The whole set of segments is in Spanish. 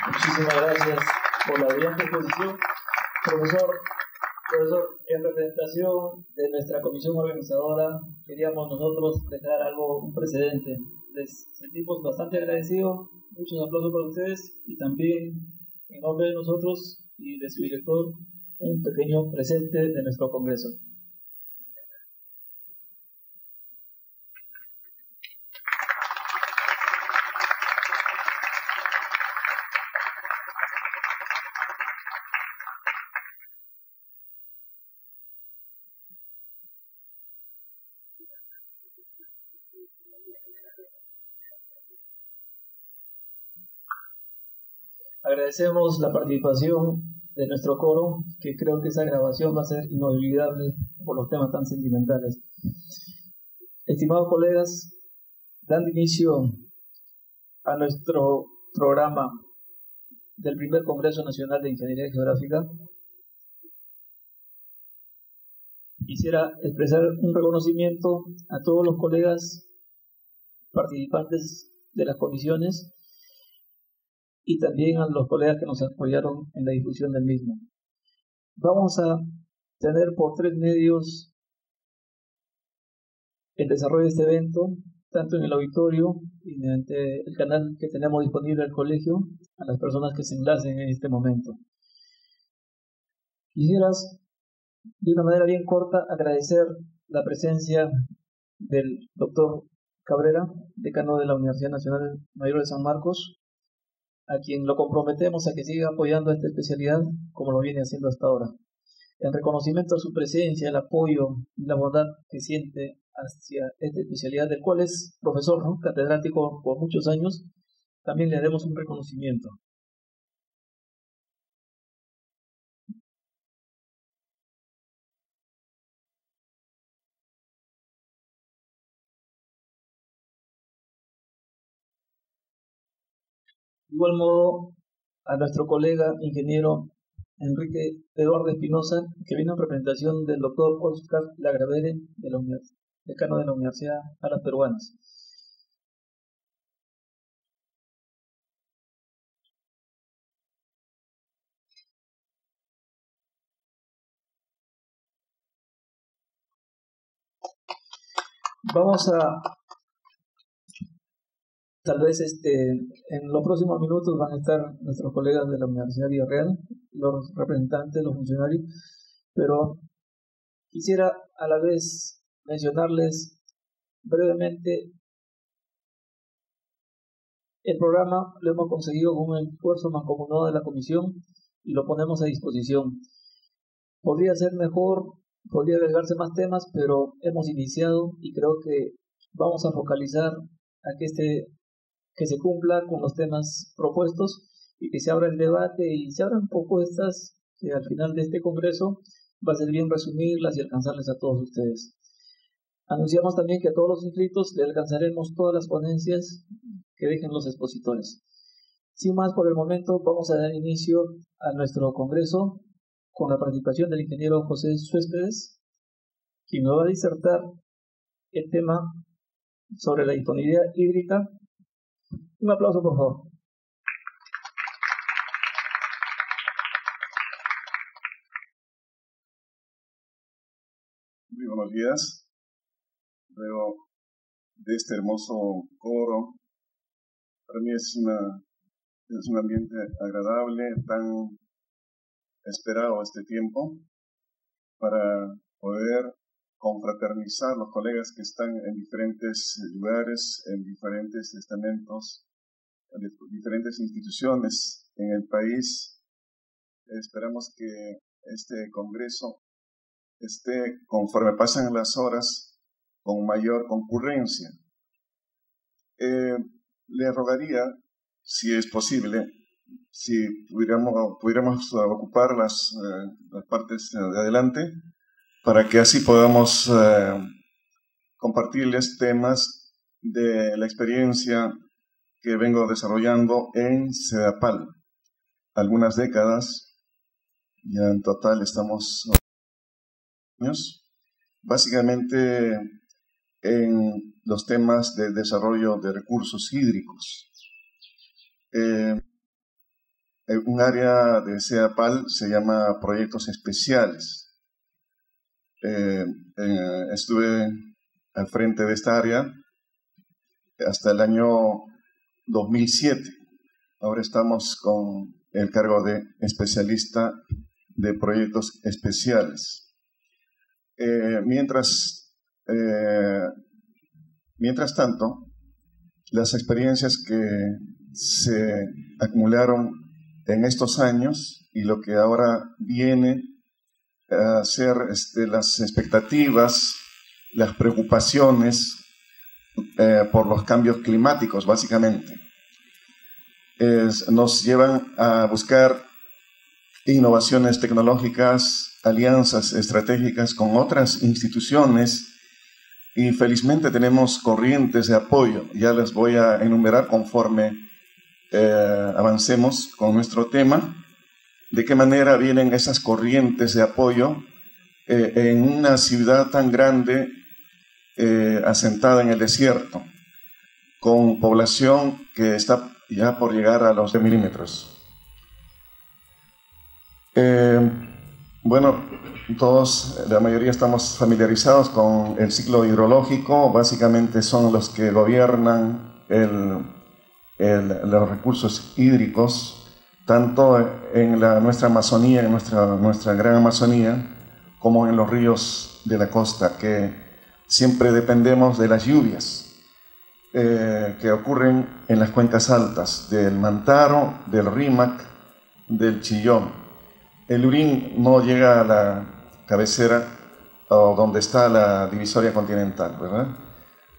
Muchísimas gracias por la brillante exposición, profesor. En representación de nuestra comisión organizadora, queríamos nosotros dejar un precedente. Les sentimos bastante agradecidos, muchos aplausos para ustedes y también en nombre de nosotros y de su director, un pequeño presente de nuestro congreso. Agradecemos la participación de nuestro coro, que creo que esa grabación va a ser inolvidable por los temas tan sentimentales. Estimados colegas, dando inicio a nuestro programa del primer Congreso Nacional de Ingeniería Geográfica, quisiera expresar un reconocimiento a todos los colegas participantes de las comisiones y también a los colegas que nos apoyaron en la difusión del mismo. Vamos a tener por 3 medios el desarrollo de este evento, tanto en el auditorio y mediante el canal que tenemos disponible al colegio, a las personas que se enlacen en este momento. Quisieras, de una manera bien corta, agradecer la presencia del doctor Cabrera, decano de la Universidad Nacional Mayor de San Marcos, a quien lo comprometemos a que siga apoyando esta especialidad como lo viene haciendo hasta ahora. En reconocimiento a su presencia, el apoyo y la bondad que siente hacia esta especialidad, del cual es profesor, ¿no?, catedrático por muchos años, también le haremos un reconocimiento. De igual modo, a nuestro colega ingeniero Enrique Eduardo Espinosa, que viene en representación del doctor Oscar Lagravere, decano de la Universidad Alas Peruanas. Vamos a, tal vez en los próximos minutos van a estar nuestros colegas de la Universidad Villarreal, los representantes, los funcionarios, pero quisiera a la vez mencionarles brevemente. El programa lo hemos conseguido con un esfuerzo mancomunado de la comisión y lo ponemos a disposición. Podría ser mejor, podría agregarse más temas, pero hemos iniciado y creo que vamos a focalizar a que se cumpla con los temas propuestos y que se abra el debate y se abran propuestas que al final de este congreso va a ser bien resumirlas y alcanzarles a todos ustedes. Anunciamos también que a todos los inscritos le alcanzaremos todas las ponencias que dejen los expositores. Sin más por el momento, vamos a dar inicio a nuestro congreso con la participación del ingeniero José Céspedes, quien nos va a disertar el tema sobre la disponibilidad hídrica. Un aplauso, por favor. Muy buenos días. Luego de este hermoso coro, para mí es un ambiente agradable, tan esperado este tiempo, para poder confraternizar los colegas que están en diferentes lugares, en diferentes estamentos, en diferentes instituciones en el país. Esperamos que este congreso esté, conforme pasan las horas, con mayor concurrencia. Le rogaría, si es posible, si pudiéramos ocupar las partes de adelante, para que así podamos compartirles temas de la experiencia que vengo desarrollando en CEDAPAL. Algunas décadas, ya en total estamos años, básicamente en los temas de desarrollo de recursos hídricos. Un área de CEDAPAL se llama proyectos especiales. Estuve al frente de esta área hasta el año 2007. Ahora estamos con el cargo de especialista de proyectos especiales. Mientras tanto, las experiencias que se acumularon en estos años y lo que ahora viene a ser las expectativas, las preocupaciones por los cambios climáticos, básicamente, nos llevan a buscar innovaciones tecnológicas, alianzas estratégicas con otras instituciones, y felizmente tenemos corrientes de apoyo. Ya les voy a enumerar conforme avancemos con nuestro tema, de qué manera vienen esas corrientes de apoyo en una ciudad tan grande, asentada en el desierto, con población que está ya por llegar a los 10 milímetros. Bueno, todos, la mayoría estamos familiarizados con el ciclo hidrológico. Básicamente son los que gobiernan los recursos hídricos, tanto en nuestra Amazonía, en nuestra gran Amazonía, como en los ríos de la costa, que siempre dependemos de las lluvias que ocurren en las cuencas altas del Mantaro, del Rímac, del Chillón. El Lurín no llega a la cabecera o donde está la divisoria continental, ¿verdad?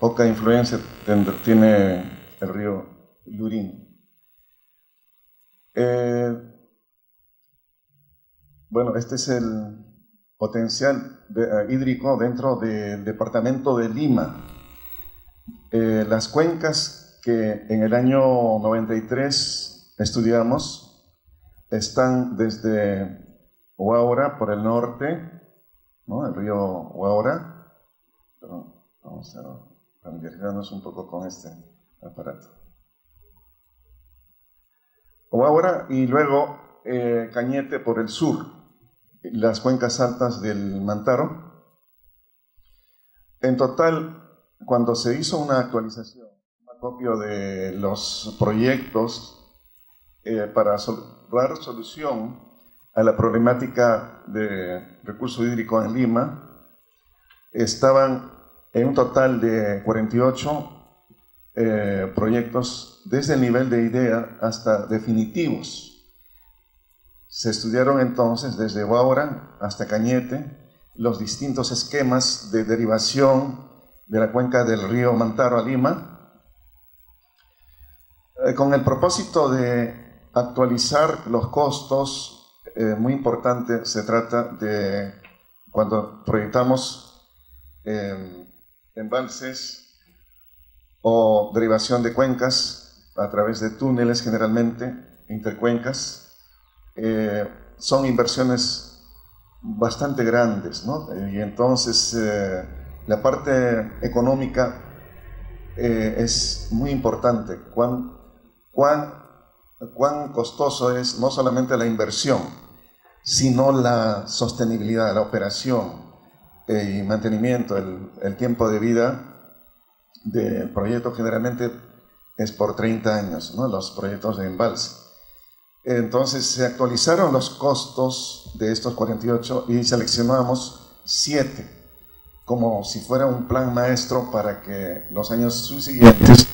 Poca influencia tiene el río Lurín. Bueno, este es el potencial hídrico dentro del departamento de Lima. Las cuencas que en el año 93 estudiamos están desde Huaura por el norte, ¿no? El río Huaura. Pero vamos a familiarizarnos un poco con este aparato. Huaura y luego Cañete por el sur, las cuencas altas del Mantaro. En total, cuando se hizo una actualización, un acopio de los proyectos para dar solución a la problemática de recurso hídrico en Lima, estaban en un total de 48 proyectos, desde el nivel de idea hasta definitivos. Se estudiaron entonces desde Huaura hasta Cañete los distintos esquemas de derivación de la cuenca del río Mantaro a Lima, con el propósito de actualizar los costos. Muy importante, se trata de cuando proyectamos embalses o derivación de cuencas a través de túneles, generalmente intercuencas, son inversiones bastante grandes, ¿no? Y entonces la parte económica es muy importante. Cuán costoso es no solamente la inversión, sino la sostenibilidad, la operación, y mantenimiento, el tiempo de vida del proyecto generalmente es por 30 años, ¿no? Los proyectos de embalse. Entonces se actualizaron los costos de estos 48 y seleccionamos 7 como si fuera un plan maestro para que los años subsiguientes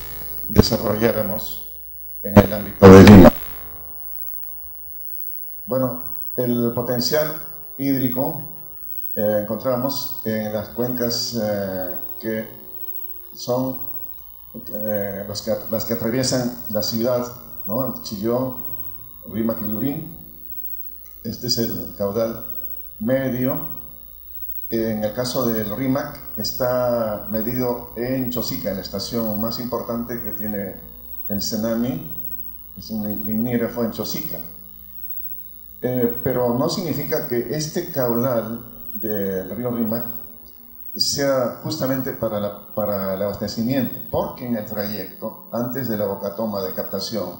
desarrolláramos en el ámbito de Lima. Bueno, el potencial hídrico encontramos en las cuencas que son las que atraviesan la ciudad, ¿no? Chillón, Rímac y Lurín. Este es el caudal medio. En el caso del Rímac está medido en Chosica, en la estación más importante que tiene el Senami, es un limígrafo en Chosica. Pero no significa que este caudal del río Rímac sea justamente para el abastecimiento, porque en el trayecto, antes de la bocatoma de captación,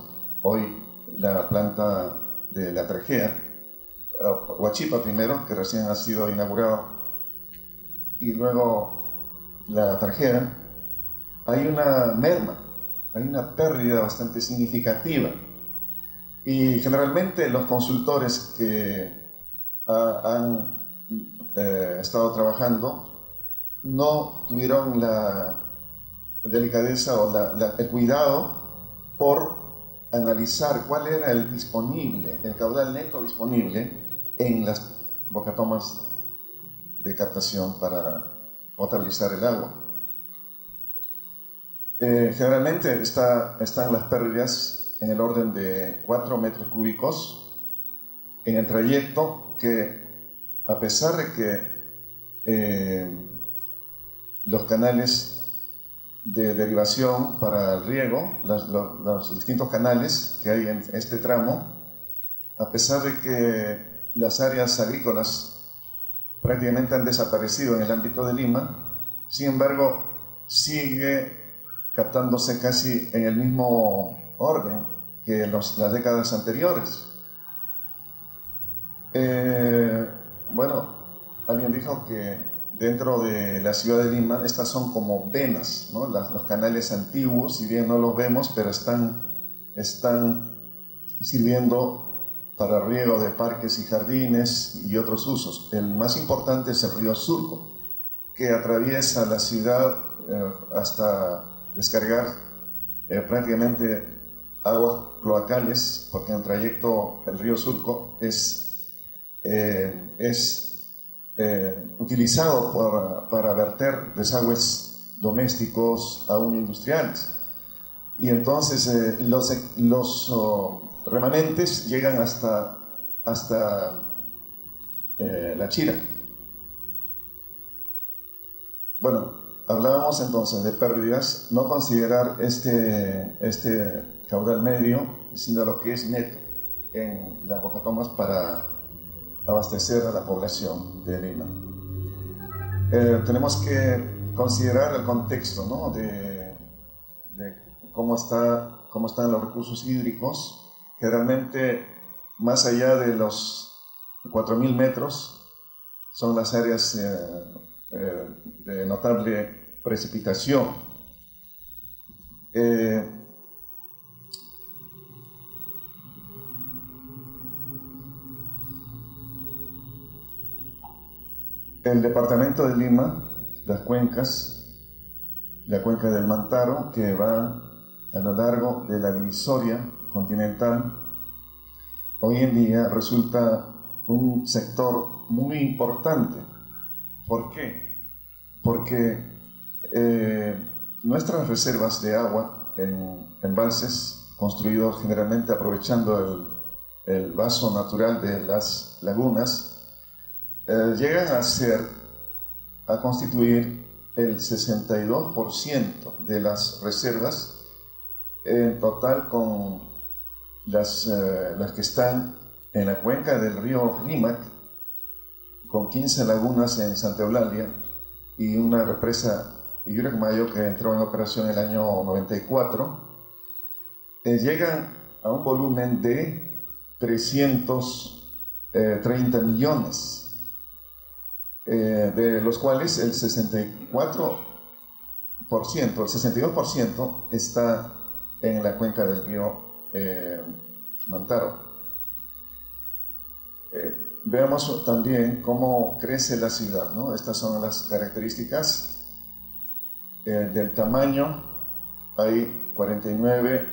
hoy la planta de la Trajea, Huachipa primero, que recién ha sido inaugurado, y luego la Trajea, hay una merma, hay una pérdida bastante significativa. Y generalmente los consultores que han estado trabajando no tuvieron la delicadeza o el cuidado por analizar cuál era el caudal neto disponible en las bocatomas de captación para potabilizar el agua. Generalmente están las pérdidas en el orden de 4 metros cúbicos en el trayecto, que a pesar de que los canales de derivación para el riego, los distintos canales que hay en este tramo, a pesar de que las áreas agrícolas prácticamente han desaparecido en el ámbito de Lima, sin embargo sigue captándose casi en el mismo orden que las décadas anteriores. Bueno, alguien dijo que dentro de la ciudad de Lima estas son como venas, ¿no? Los canales antiguos, si bien no los vemos, pero están sirviendo para riego de parques y jardines y otros usos. El más importante es el río Surco, que atraviesa la ciudad hasta descargar prácticamente aguas cloacales, porque en el trayecto el río Surco es utilizado para verter desagües domésticos aún industriales. Y entonces los remanentes llegan hasta La Chira. Bueno, hablábamos entonces de pérdidas, no considerar este caudal medio, sino lo que es neto en las bocatomas para abastecer a la población de Lima. Tenemos que considerar el contexto, ¿no? de cómo están los recursos hídricos. Generalmente, más allá de los 4.000 metros, son las áreas de notable precipitación. El departamento de Lima, las cuencas, la cuenca del Mantaro, que va a lo largo de la divisoria continental, hoy en día resulta un sector muy importante. ¿Por qué? Porque nuestras reservas de agua en embalses construidos generalmente aprovechando el vaso natural de las lagunas, llegan a constituir el 62% de las reservas en total, con las que están en la cuenca del río Rímac, con 15 lagunas en Santa Eulalia y una represa Yuracmayo que entró en operación en el año 94, llegan a un volumen de 330 millones. de los cuales el 64%, el 62% está en la cuenca del río Mantaro. Veamos también cómo crece la ciudad, ¿no? Estas son las características del tamaño. Hay 49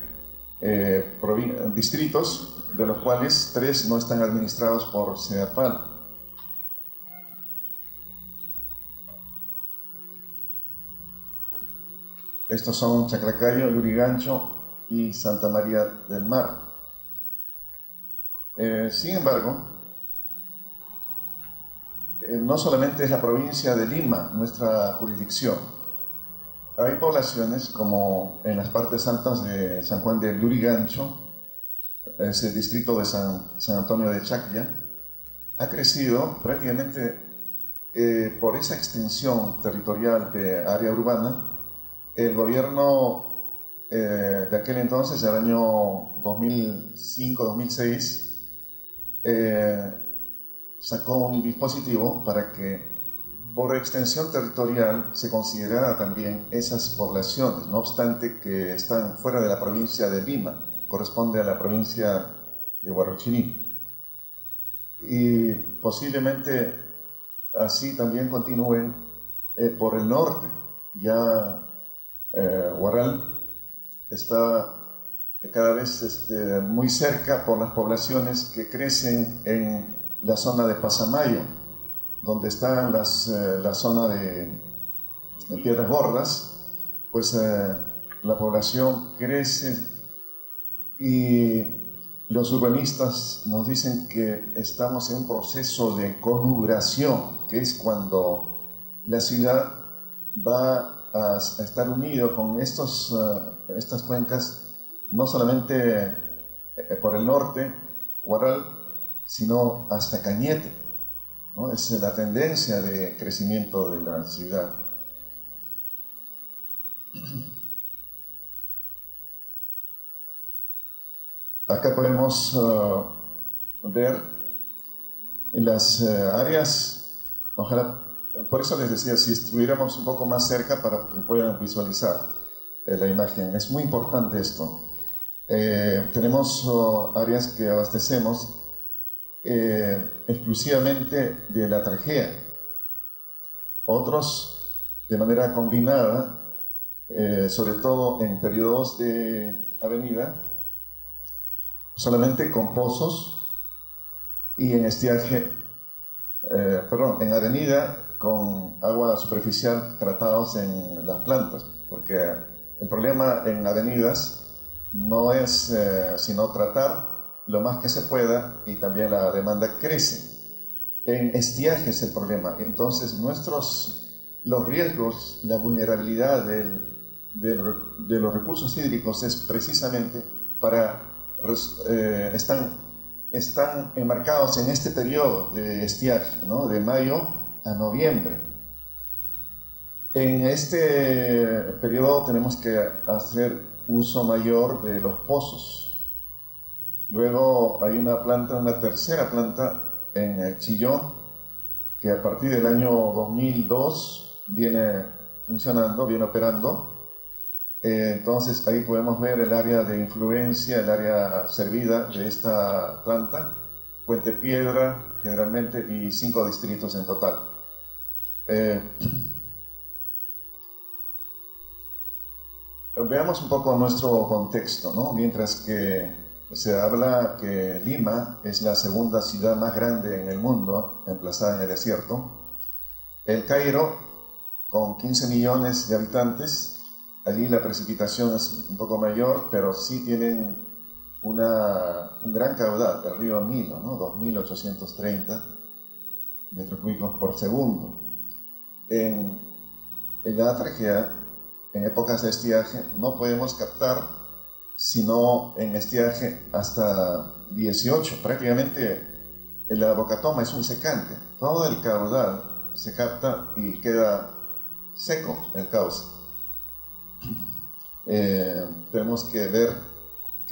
distritos, de los cuales 3 no están administrados por CEDAPAL. Estos son Chaclacayo, Lurigancho y Santa María del Mar. Sin embargo, no solamente es la provincia de Lima nuestra jurisdicción. Hay poblaciones como en las partes altas de San Juan de Lurigancho, es el distrito de San Antonio de Chaclla, ha crecido prácticamente por esa extensión territorial de área urbana. El gobierno de aquel entonces, el año 2005-2006, sacó un dispositivo para que por extensión territorial se considerara también esas poblaciones, no obstante que están fuera de la provincia de Lima, corresponde a la provincia de Huarochirí. Y posiblemente así también continúen por el norte. Ya Huaral está cada vez muy cerca por las poblaciones que crecen en la zona de Pasamayo, donde está la zona de Piedras Gordas, pues la población crece y los urbanistas nos dicen que estamos en un proceso de conurbación, que es cuando la ciudad va a estar unido con estas cuencas, no solamente por el norte, Huaral, sino hasta Cañete, ¿no? Es la tendencia de crecimiento de la ciudad. Acá podemos ver en las áreas, ojalá, por eso les decía, si estuviéramos un poco más cerca para que puedan visualizar la imagen. Es muy importante esto. Tenemos áreas que abastecemos exclusivamente de la trajea, otros de manera combinada, sobre todo en periodos de avenida, solamente con pozos, y en estiaje, en avenida con agua superficial tratados en las plantas, porque el problema en avenidas no es sino tratar lo más que se pueda, y también la demanda crece. En estiaje es el problema. Entonces los riesgos, la vulnerabilidad de los recursos hídricos es precisamente están enmarcados en este periodo de estiaje, ¿no? De mayo a noviembre. En este periodo tenemos que hacer uso mayor de los pozos. Luego hay una tercera planta en Chillón, que a partir del año 2002 viene funcionando, viene operando. Entonces ahí podemos ver el área de influencia, el área servida de esta planta, Puente Piedra generalmente, y 5 distritos en total. Veamos un poco nuestro contexto, ¿no? Mientras que se habla que Lima es la segunda ciudad más grande en el mundo, emplazada en el desierto, El Cairo, con 15 millones de habitantes, allí la precipitación es un poco mayor, pero sí tienen un gran caudal, el río Nilo, ¿no? 2.830 metros cúbicos por segundo. En la trajea, en épocas de estiaje, no podemos captar sino en estiaje hasta 18. Prácticamente la Bocatoma es un secante. Todo el caudal se capta y queda seco el cauce. Tenemos que ver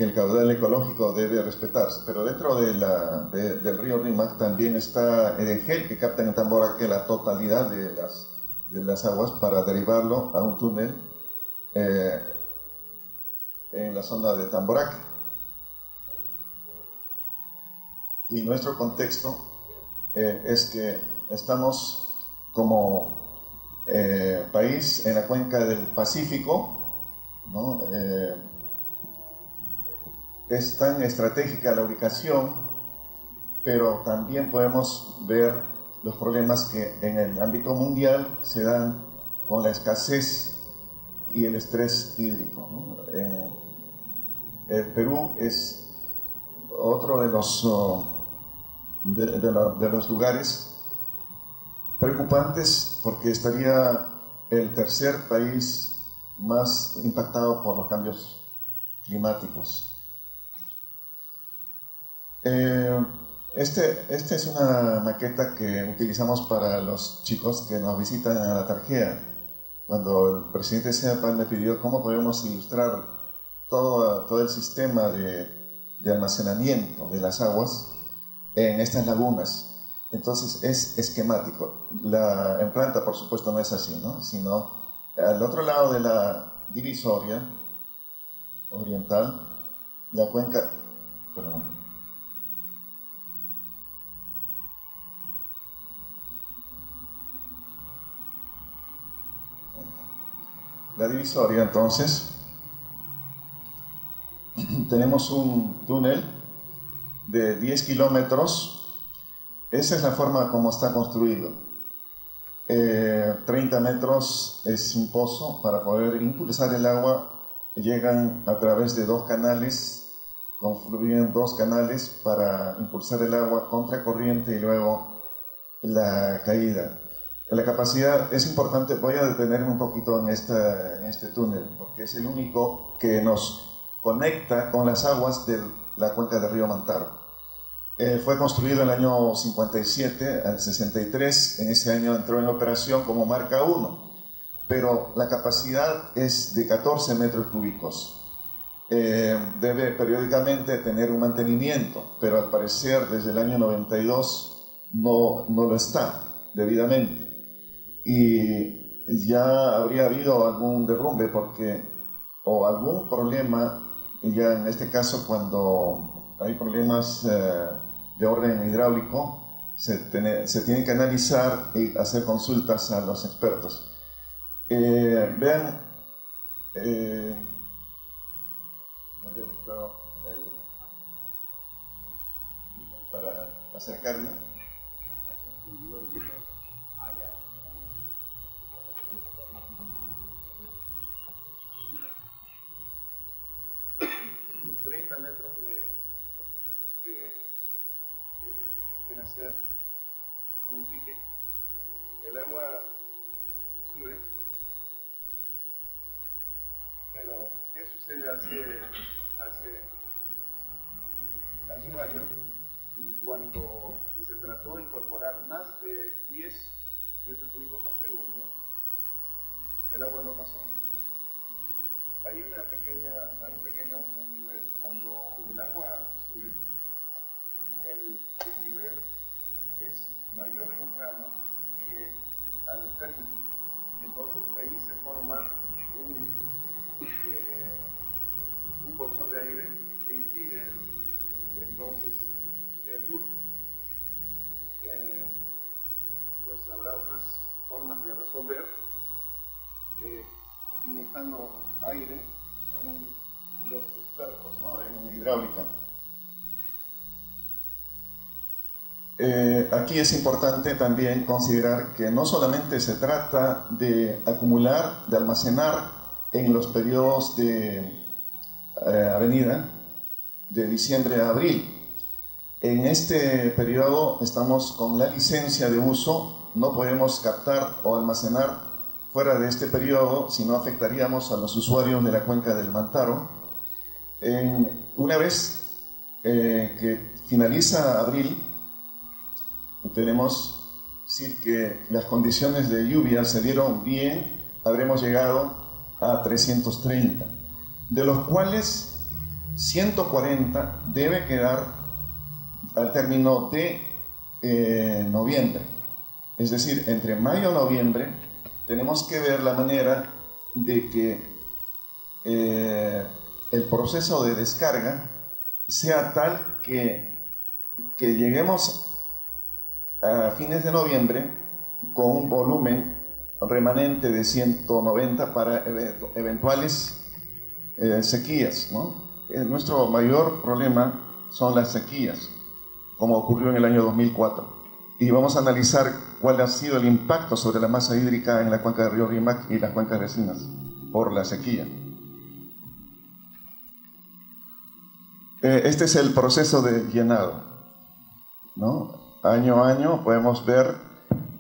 que el caudal ecológico debe respetarse, pero dentro del río Rímac también está el Egel, que capta en Tamboraque la totalidad de las aguas para derivarlo a un túnel en la zona de Tamboraque. Y nuestro contexto es que estamos como país en la cuenca del Pacífico, ¿no? Es tan estratégica la ubicación, pero también podemos ver los problemas que en el ámbito mundial se dan con la escasez y el estrés hídrico, ¿no? El Perú es otro de los lugares preocupantes porque estaría el tercer país más impactado por los cambios climáticos. Esta es una maqueta que utilizamos para los chicos que nos visitan a la Tarjea. Cuando el presidente Seapal me pidió cómo podemos ilustrar todo el sistema de almacenamiento de las aguas en estas lagunas. Entonces es esquemático. En planta, por supuesto, no es así, ¿no? Sino al otro lado de la divisoria oriental, la cuenca... Perdón. La divisoria, entonces, tenemos un túnel de 10 kilómetros. Esa es la forma como está construido. 30 metros es un pozo para poder impulsar el agua. Llegan a través de dos canales, confluyen dos canales para impulsar el agua contra corriente y luego la caída. La capacidad es importante. Voy a detenerme un poquito en este túnel, porque es el único que nos conecta con las aguas de la cuenca del río Mantaro. Fue construido en el año 57 al 63, en ese año entró en operación como marca 1, pero la capacidad es de 14 metros cúbicos. Debe periódicamente tener un mantenimiento, pero al parecer desde el año 92 no lo está debidamente. Y ya habría habido algún derrumbe o algún problema, ya en este caso cuando hay problemas de orden hidráulico, se tiene que analizar y hacer consultas a los expertos. Vean, me habría gustado para acercarme. Metros de hacer un pique. El agua sube, pero ¿qué sucede hace un año cuando se trató de incorporar más de 10 metros cúbicos por segundo? El agua no pasó. Hay un pequeño nivel. Cuando el agua sube, el nivel es mayor en un tramo que al término. Entonces ahí se forma un bolsón de aire que impide entonces el flujo. Pues habrá otras formas de resolver inyectando aire, según los expertos, ¿no?, en hidráulica. Aquí es importante también considerar que no solamente se trata de acumular, de almacenar en los periodos de avenida, de diciembre a abril. En este periodo estamos con la licencia de uso, no podemos captar o almacenar fuera de este periodo, si no afectaríamos a los usuarios de la cuenca del Mantaro. Una vez que finaliza abril, tenemos, si que las condiciones de lluvia se dieron bien, habremos llegado a 330, de los cuales 140 debe quedar al término de noviembre. Es decir, entre mayo y noviembre tenemos que ver la manera de que el proceso de descarga sea tal que lleguemos a fines de noviembre con un volumen remanente de 190 para eventuales sequías, ¿no? Nuestro mayor problema son las sequías, como ocurrió en el año 2004. Y vamos a analizar cuál ha sido el impacto sobre la masa hídrica en la cuenca del río Rímac y las cuencas vecinas por la sequía. Este es el proceso de llenado, ¿no? Año a año podemos ver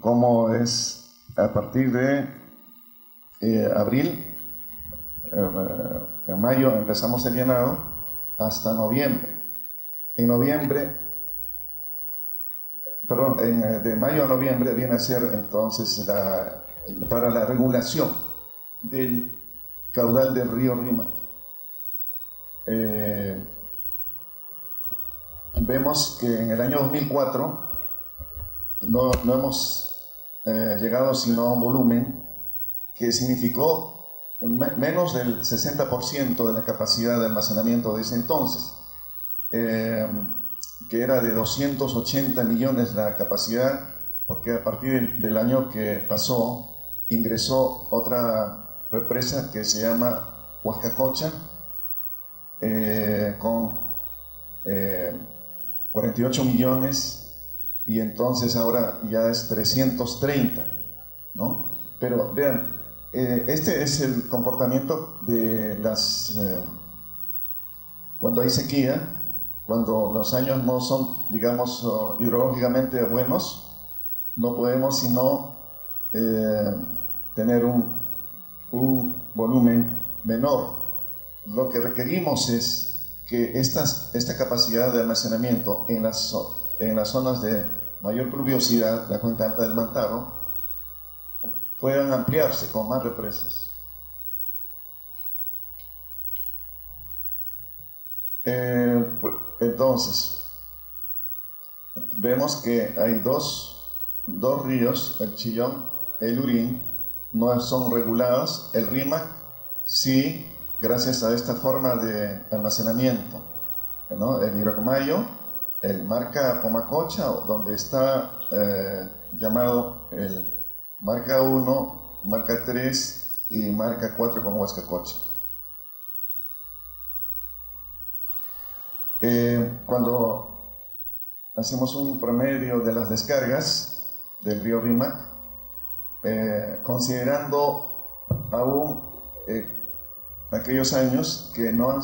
cómo es a partir de abril, en mayo empezamos el llenado hasta noviembre. En noviembre, perdón, de mayo a noviembre viene a ser entonces para la regulación del caudal del río Rímac. Vemos que en el año 2004 no hemos llegado sino a un volumen que significó menos del 60% de la capacidad de almacenamiento de ese entonces, que era de 280 millones la capacidad, porque a partir del año que pasó ingresó otra represa que se llama Huascacocha, con 48 millones, y entonces ahora ya es 330, ¿no? Pero vean, este es el comportamiento de las... cuando hay sequía, cuando los años no son, digamos, hidrológicamente buenos, no podemos sino tener un volumen menor. Lo que requerimos es que esta capacidad de almacenamiento en las zonas de mayor pluviosidad, la cuenca alta del Mantaro, puedan ampliarse con más represas. Entonces, vemos que hay dos ríos, el Chillón, el Urín, no son regulados. El Rímac sí, gracias a esta forma de almacenamiento, ¿no? El Iracomayo, el marca Pomacocha, donde está llamado el marca 1, marca 3 y marca 4 como Huascacocha. Cuando hacemos un promedio de las descargas del río Rímac, considerando aún aquellos años que no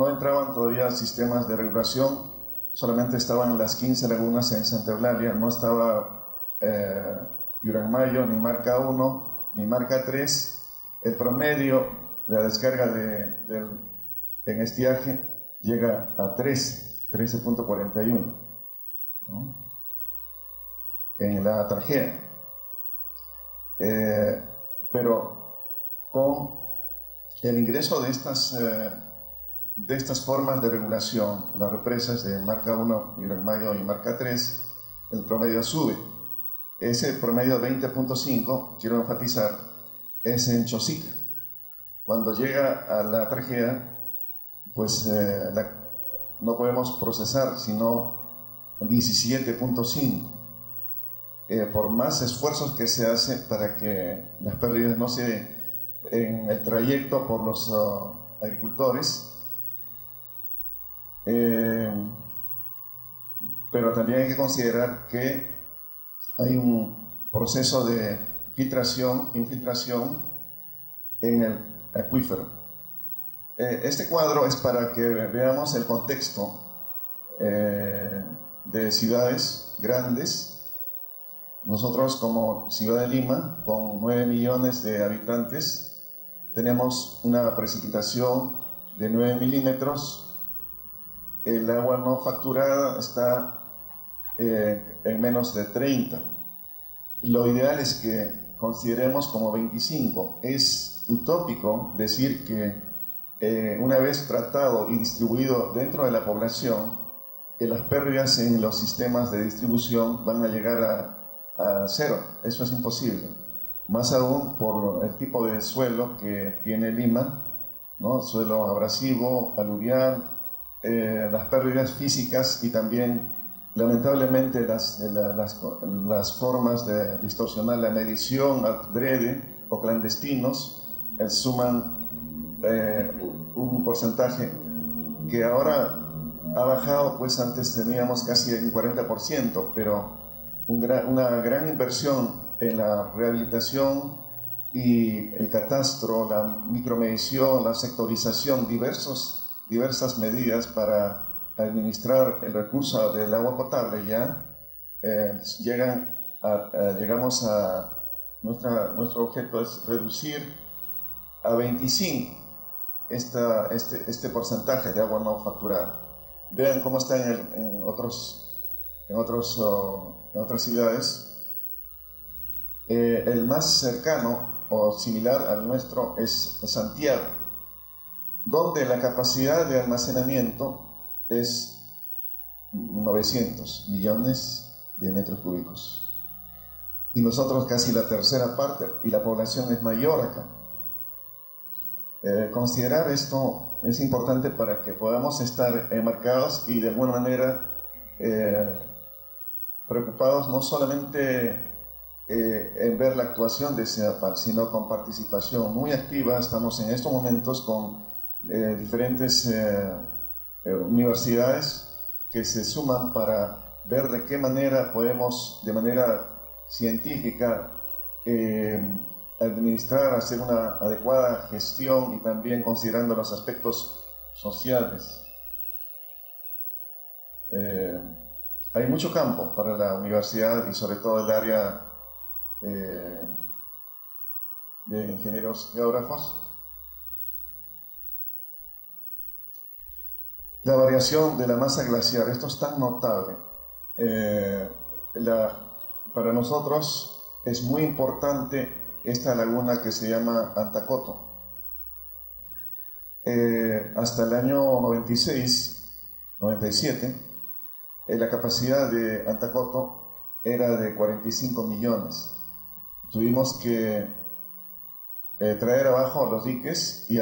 entraban todavía sistemas de regulación, solamente estaban las 15 lagunas en Santa Eulalia, no estaba Lluragmayo, ni marca 1, ni marca 3, el promedio de la descarga en estiaje llega a 13.41, ¿no? En la Tarjea. Pero con el ingreso de estas formas de regulación, las represas de marca 1, Lluragmayo y marca 3, el promedio sube. Ese promedio 20.5, quiero enfatizar, es en Chosica. Cuando llega a la Tarjea, pues no podemos procesar sino 17.5. Por más esfuerzos que se hace para que las pérdidas no se den en el trayecto por los agricultores, pero también hay que considerar que hay un proceso de infiltración en el acuífero. Este cuadro es para que veamos el contexto de ciudades grandes. Nosotros, como ciudad de Lima, con 9 millones de habitantes, tenemos una precipitación de 9 milímetros. El agua no facturada está en menos de 30. Lo ideal es que consideremos como 25. Es utópico decir que una vez tratado y distribuido dentro de la población, las pérdidas en los sistemas de distribución van a llegar a cero. Eso es imposible. Más aún por el tipo de suelo que tiene Lima, ¿no? Suelo abrasivo, aluvial, las pérdidas físicas y también, lamentablemente, las formas de distorsionar la medición adrede o clandestinos suman un porcentaje que ahora ha bajado. Pues antes teníamos casi un 40%, pero una gran inversión en la rehabilitación y el catastro, la micromedición, la sectorización, diversas medidas para administrar el recurso del agua potable ya llegamos a nuestro objeto es reducir a 25 este porcentaje de agua no facturada. Vean cómo está en otras ciudades. El más cercano o similar al nuestro es Santiago, donde la capacidad de almacenamiento es 900 millones de metros cúbicos. Y nosotros casi la tercera parte, y la población es mayor acá. Considerar esto es importante para que podamos estar enmarcados y de alguna manera preocupados no solamente en ver la actuación de CEDAPAL, sino con participación muy activa. Estamos en estos momentos con diferentes universidades que se suman para ver de qué manera podemos, de manera científica, administrar, hacer una adecuada gestión y también considerando los aspectos sociales. Hay mucho campo para la universidad y sobre todo el área de ingenieros geógrafos. La variación de la masa glaciar, esto es tan notable. Para nosotros es muy importante esta laguna que se llama Antacoto. Hasta el año 96, 97, la capacidad de Antacoto era de 45 millones. Tuvimos que traer abajo los diques y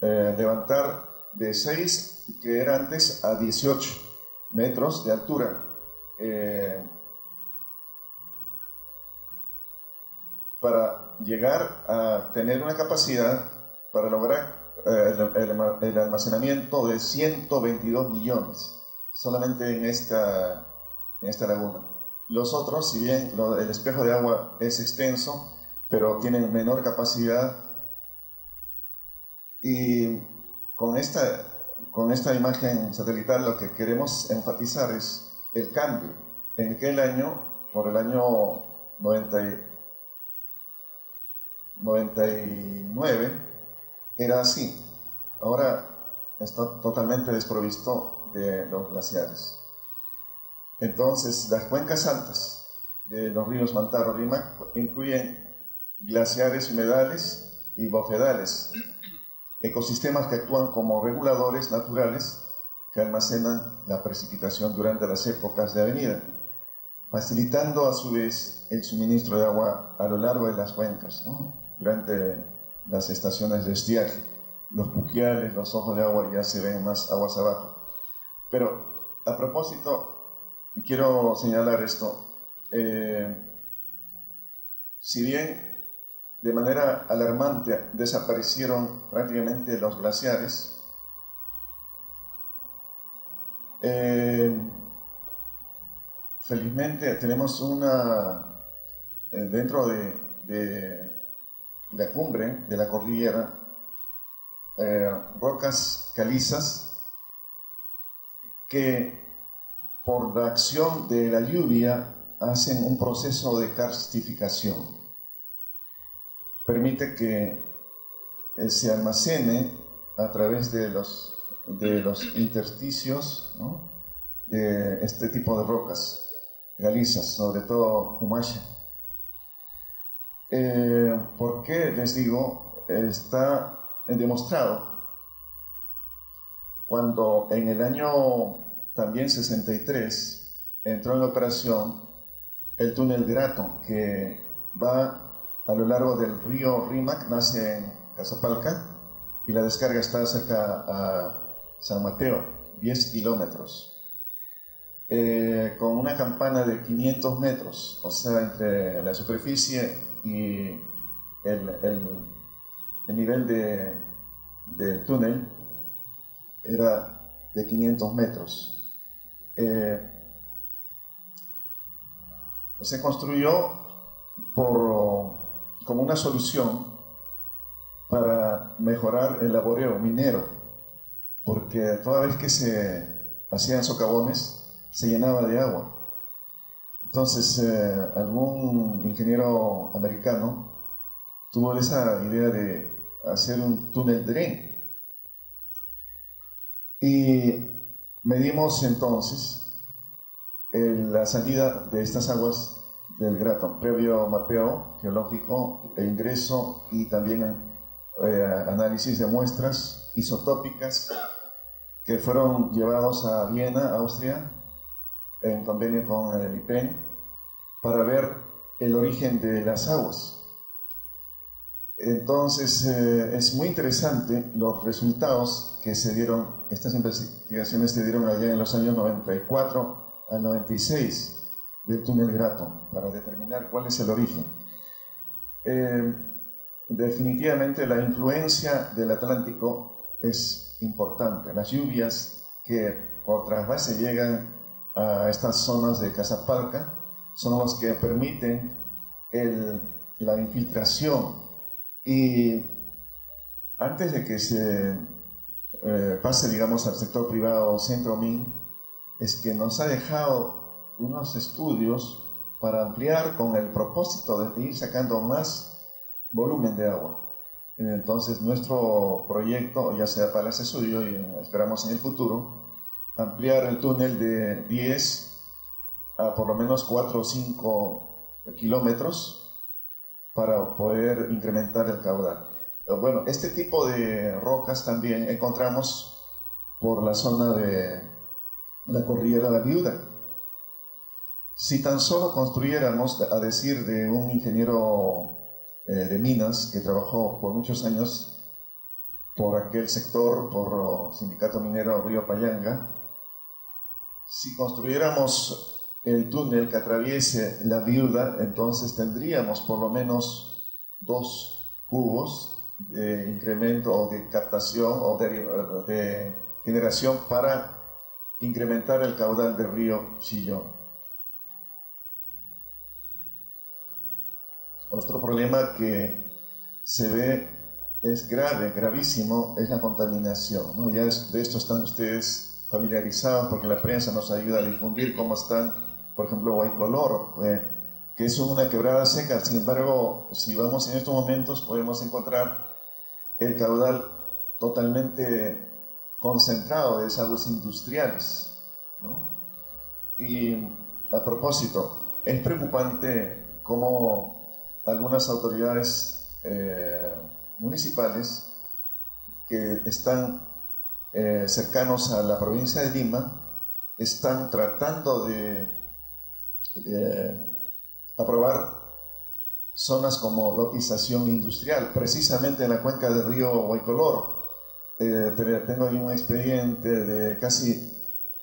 levantar de 6, que era antes, a 18 metros de altura. Para llegar a tener una capacidad para lograr el almacenamiento de 122 millones solamente en esta laguna. Los otros, si bien el espejo de agua es extenso, pero tienen menor capacidad, y con esta imagen satelital lo que queremos enfatizar es el cambio. En aquel año, por el año 99, era así. Ahora está totalmente desprovisto de los glaciares. Entonces, las cuencas altas de los ríos Mantaro y Rímac incluyen glaciares humedales y bofedales, ecosistemas que actúan como reguladores naturales que almacenan la precipitación durante las épocas de avenida, facilitando a su vez el suministro de agua a lo largo de las cuencas, ¿no? Durante las estaciones de estiaje. Los puquiales, los ojos de agua ya se ven más aguas abajo. Pero a propósito, quiero señalar esto. Si bien de manera alarmante desaparecieron prácticamente los glaciares, felizmente tenemos dentro de la cumbre de la cordillera, rocas calizas que por la acción de la lluvia hacen un proceso de karstificación. Permite que se almacene a través de los intersticios, ¿no?, de este tipo de rocas calizas, sobre todo Humasha. ¿Por qué les digo? Está demostrado cuando en el año también 63 entró en operación el túnel Grato, que va a lo largo del río Rímac, nace en Casapalca, y la descarga está cerca a San Mateo, 10 kilómetros. Con una campana de 500 metros, o sea, entre la superficie y el nivel del túnel era de 500 metros. Se construyó como una solución para mejorar el laboreo minero, porque toda vez que se hacían socavones se llenaba de agua. Entonces algún ingeniero americano tuvo esa idea de hacer un túnel dren, y medimos entonces la salida de estas aguas del Grato, previo mapeo geológico e ingreso, y también análisis de muestras isotópicas que fueron llevados a Viena, Austria, en convenio con el IPEN, para ver el origen de las aguas. Entonces es muy interesante los resultados que se dieron. Estas investigaciones se dieron allá en los años 94 al 96 del túnel Grato, para determinar cuál es el origen. Definitivamente la influencia del Atlántico es importante. Las lluvias que por trasvase llegan a estas zonas de Casapalca son los que permiten la infiltración. Y antes de que se pase, digamos, al sector privado Centromin, es que nos ha dejado unos estudios para ampliar con el propósito de ir sacando más volumen de agua. Entonces nuestro proyecto ya sea para ese estudio, y esperamos en el futuro ampliar el túnel de 10 a por lo menos 4 o 5 kilómetros para poder incrementar el caudal. Bueno, este tipo de rocas también encontramos por la zona de la Cordillera de la Viuda. Si tan solo construyéramos, a decir de un ingeniero de minas que trabajó por muchos años por aquel sector, por el Sindicato Minero Río Payanga, si construyéramos el túnel que atraviese la Viuda, entonces tendríamos por lo menos 2 cubos de incremento o de captación o de generación para incrementar el caudal del río Chillón. Otro problema que se ve es grave, gravísimo, es la contaminación, ¿no? Ya de esto están ustedes familiarizados porque la prensa nos ayuda a difundir cómo están, por ejemplo, Guaycolor, que es una quebrada seca. Sin embargo, si vamos en estos momentos podemos encontrar el caudal totalmente concentrado de desagües industriales, ¿no? Y a propósito, es preocupante cómo algunas autoridades municipales que están cercanos a la provincia de Lima están tratando de aprobar zonas como lotización industrial, precisamente en la cuenca del río Guaycolor. Tengo ahí un expediente de casi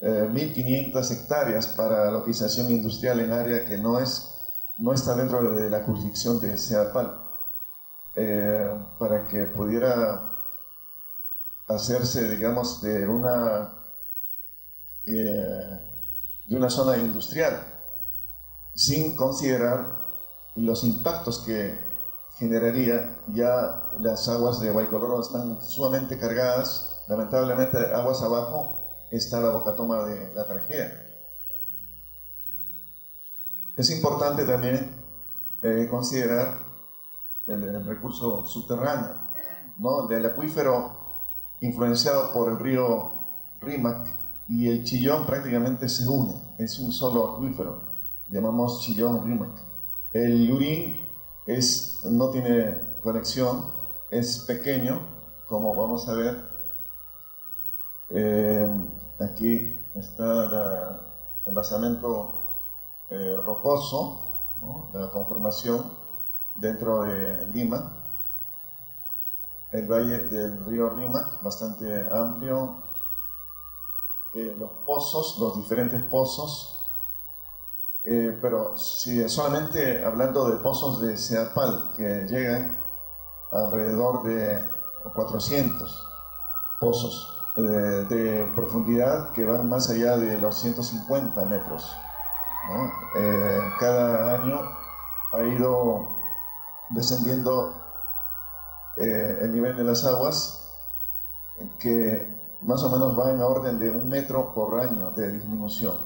1.500 hectáreas para lotización industrial en área que no está dentro de la jurisdicción de SEAPAL, para que pudiera hacerse, digamos, de una zona industrial, sin considerar los impactos que generaría. Ya las aguas de Guaycolor están sumamente cargadas, lamentablemente aguas abajo está la bocatoma de la Tarjea. Es importante también considerar el recurso subterráneo, ¿no? Del acuífero influenciado por el río Rímac y el Chillón prácticamente se une, es un solo acuífero, llamamos Chillón-Rímac. El Lurín no tiene conexión, es pequeño, como vamos a ver. Aquí está el basamento rocoso, ¿no? La conformación dentro de Lima. El valle del río Rímac, bastante amplio. Los pozos, los diferentes pozos. Pero si solamente hablando de pozos de Seapal, que llegan alrededor de 400 pozos de profundidad que van más allá de los 150 metros, ¿no? Cada año ha ido descendiendo el nivel de las aguas, que más o menos va en orden de 1 metro por año de disminución,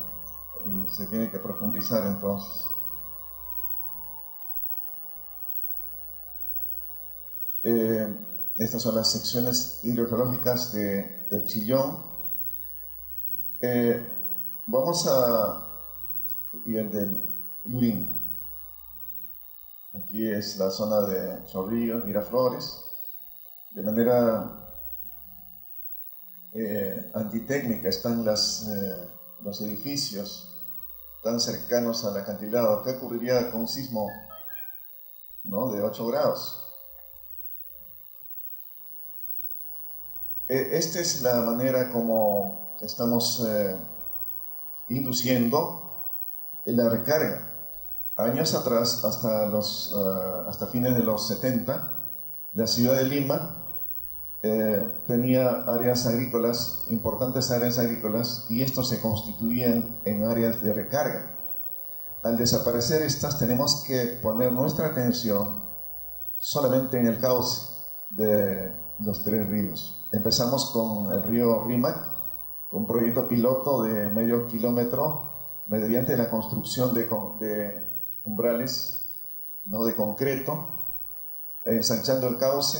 y se tiene que profundizar entonces. Estas son las secciones hidrogeológicas del Chillón. Y el del Lurín. Aquí es la zona de Chorrillos, Miraflores. De manera antitécnica están los edificios tan cercanos al acantilado. ¿Qué ocurriría con un sismo, ¿no?, de 8 grados? Esta es la manera como estamos induciendo la recarga. Años atrás, hasta fines de los 70, la ciudad de Lima tenía áreas agrícolas, importantes áreas agrícolas, y estos se constituían en áreas de recarga. Al desaparecer estas, tenemos que poner nuestra atención solamente en el cauce de los 3 ríos. Empezamos con el río Rímac, con un proyecto piloto de medio kilómetro mediante la construcción de umbrales, ¿no?, de concreto, ensanchando el cauce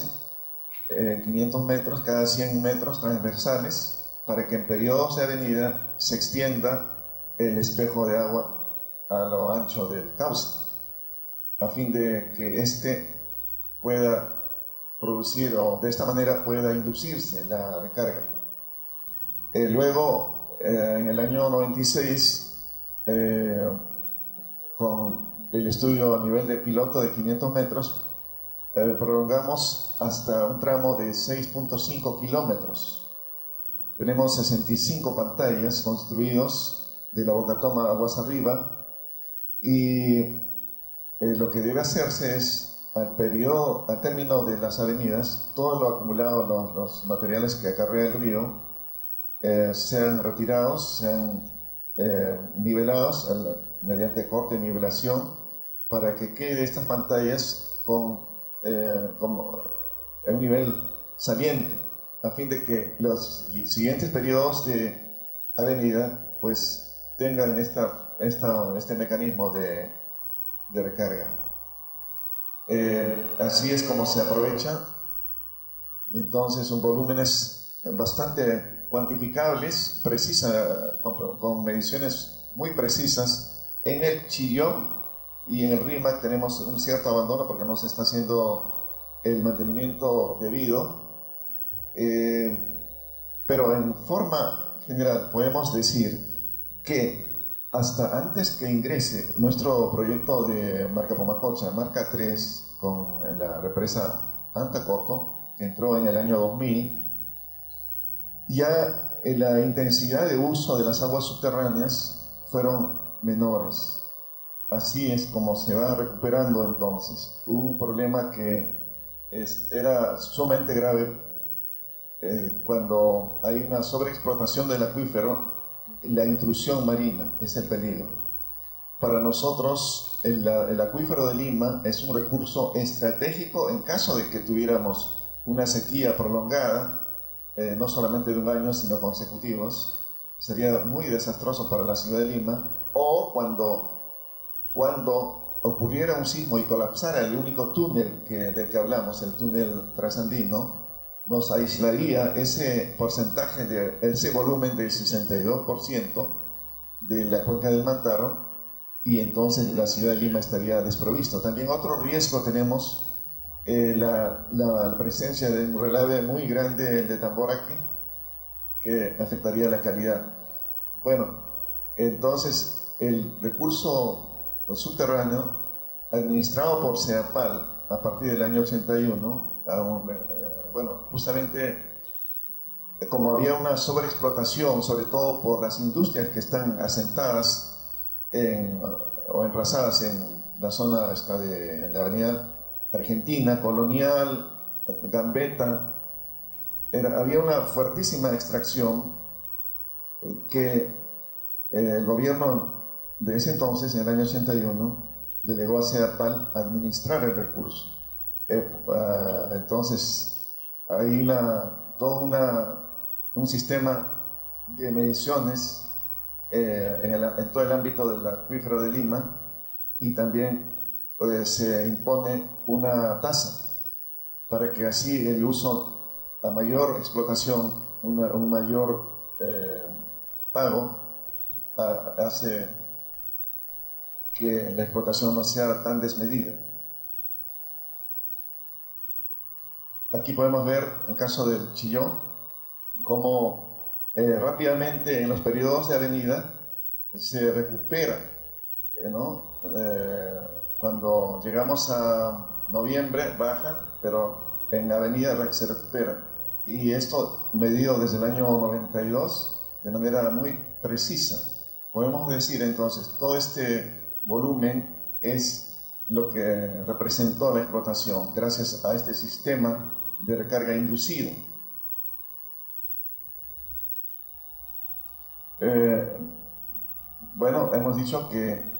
en 500 metros, cada 100 metros transversales, para que en periodos de avenida se extienda el espejo de agua a lo ancho del cauce, a fin de que éste pueda producir, o de esta manera pueda inducirse la recarga. Luego, en el año 96, con el estudio a nivel de piloto de 500 metros, prolongamos hasta un tramo de 6.5 kilómetros. Tenemos 65 pantallas construidos de la Bocatoma aguas arriba, y lo que debe hacerse es, al término de las avenidas, todo lo acumulado, los materiales que acarrea el río, sean retirados, sean nivelados mediante corte y nivelación, para que quede estas pantallas con un nivel saliente, a fin de que los siguientes periodos de avenida pues tengan este mecanismo de recarga. Así es como se aprovecha. Entonces son volúmenes bastante cuantificables, con mediciones muy precisas. En el Chillón y en el Rímac tenemos un cierto abandono porque no se está haciendo el mantenimiento debido, pero en forma general podemos decir que hasta antes que ingrese nuestro proyecto de Marca Pomacocha, Marca 3, con la represa Antacoto, que entró en el año 2000, ya la intensidad de uso de las aguas subterráneas fueron menores. Así es como se va recuperando entonces. Hubo un problema que era sumamente grave cuando hay una sobreexplotación del acuífero. La intrusión marina es el peligro. Para nosotros el acuífero de Lima es un recurso estratégico en caso de que tuviéramos una sequía prolongada, no solamente de un año sino consecutivos. Sería muy desastroso para la ciudad de Lima, o cuando ocurriera un sismo y colapsara el único túnel del que hablamos, el túnel trasandino, nos aislaría ese porcentaje, ese volumen del 62% de la cuenca del Mantaro, y entonces la ciudad de Lima estaría desprovisto. También otro riesgo tenemos, la presencia de un relave muy grande de Tamboraque, que afectaría la calidad. Bueno, entonces el recurso subterráneo administrado por CEAPAL a partir del año 81, bueno, justamente como había una sobreexplotación, sobre todo por las industrias que están asentadas o enrasadas en la zona de la avenida Argentina, Colonial, Gambetta, había una fuertísima extracción que el gobierno de ese entonces, en el año 81, delegó a CEAPAL administrar el recurso. Entonces, hay un sistema de mediciones en todo el ámbito del acuífero de Lima, y también se impone una tasa para que así el uso, la mayor explotación, un mayor pago hace que la explotación no sea tan desmedida. Aquí podemos ver el caso del Chillón, cómo rápidamente en los periodos de avenida se recupera, ¿no? Cuando llegamos a noviembre baja, pero en avenida se recupera. Y esto medido desde el año 92 de manera muy precisa. Podemos decir entonces, todo este volumen es lo que representó la explotación gracias a este sistema de recarga inducido. Bueno, hemos dicho que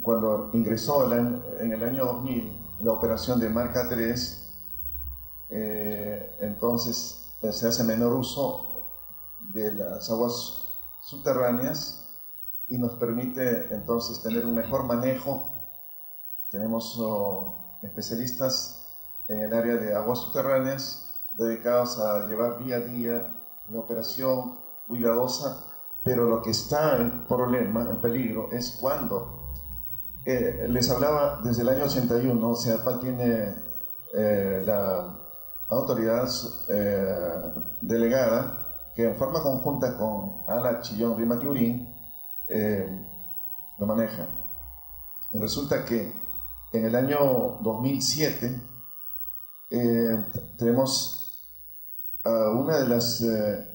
cuando ingresó en el año 2000 la operación de marca 3, entonces se hace menor uso de las aguas subterráneas y nos permite entonces tener un mejor manejo. Tenemos especialistas en el área de aguas subterráneas dedicados a llevar día a día la operación cuidadosa, pero lo que está en problema, en peligro, es cuando les hablaba desde el año 81, CEAPAL tiene la autoridad delegada que en forma conjunta con ALA, Chillón, Rímac, Lurín lo maneja. Resulta que en el año 2007 tenemos una de las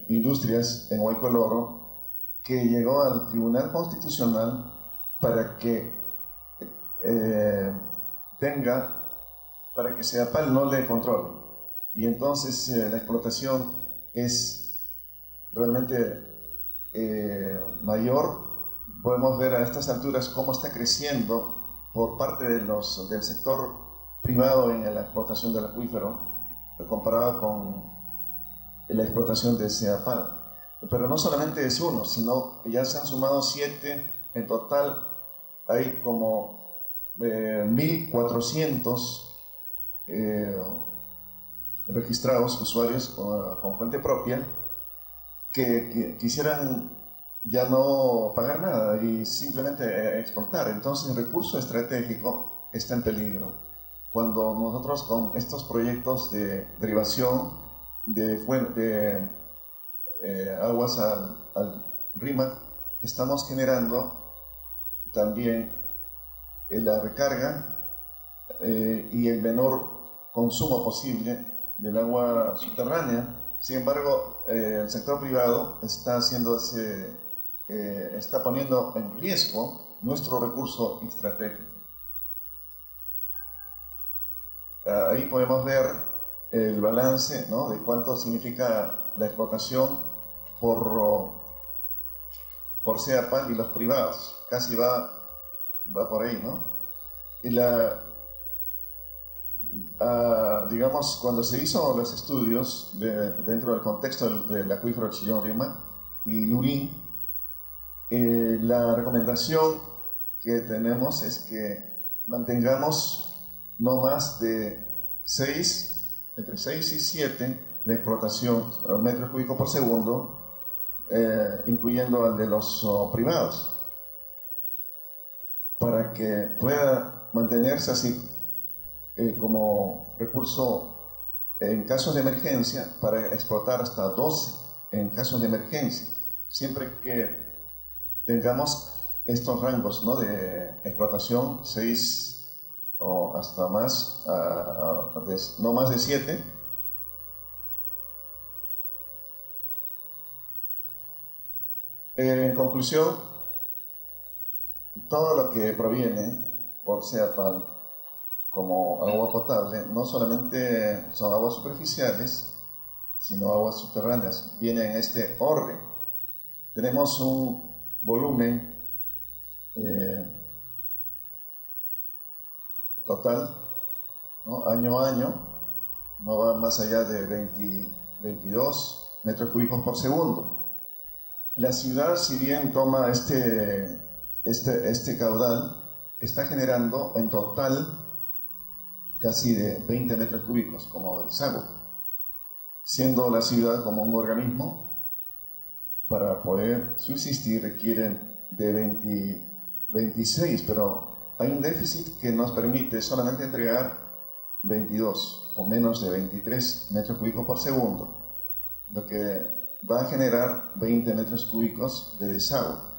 industrias en Huaycoloro que llegó al Tribunal Constitucional para que para que CEAPAL no le controle. Y entonces la explotación es realmente mayor. Podemos ver a estas alturas cómo está creciendo por parte del sector privado en la explotación del acuífero, comparado con la explotación de CEAPAL. Pero no solamente es uno, sino que ya se han sumado 7, en total hay como 1.400 registrados usuarios con fuente propia que quisieran ya no pagar nada y simplemente exportar. Entonces el recurso estratégico está en peligro. Cuando nosotros con estos proyectos de derivación de aguas al Rímac estamos generando también la recarga y el menor consumo posible del agua subterránea. Sin embargo, el sector privado está poniendo en riesgo nuestro recurso estratégico. Ahí podemos ver el balance, ¿no?, de cuánto significa la explotación por CEAPAL y los privados. Casi va por ahí, ¿no? Y digamos, cuando se hizo los estudios dentro del contexto del acuífero Chillón, Rímac y Lurín, la recomendación que tenemos es que mantengamos no más de entre 6 y 7 la explotación metros cúbicos por segundo, incluyendo al de los privados, para que pueda mantenerse así como recurso en casos de emergencia para explotar hasta 12 en casos de emergencia, siempre que tengamos estos rangos, ¿no?, de explotación, 6 o hasta más, no más de 7. En conclusión, todo lo que proviene por CEAPAL como agua potable no solamente son aguas superficiales, sino aguas subterráneas, viene en este orden. Tenemos un volumen total, ¿no?, año a año, no va más allá de 22 metros cúbicos por segundo. La ciudad, si bien toma este caudal, está generando en total casi de 20 metros cúbicos como desagüe, siendo la ciudad como un organismo, para poder subsistir requieren de 26, pero hay un déficit que nos permite solamente entregar 22 o menos de 23 metros cúbicos por segundo, lo que va a generar 20 metros cúbicos de desagüe.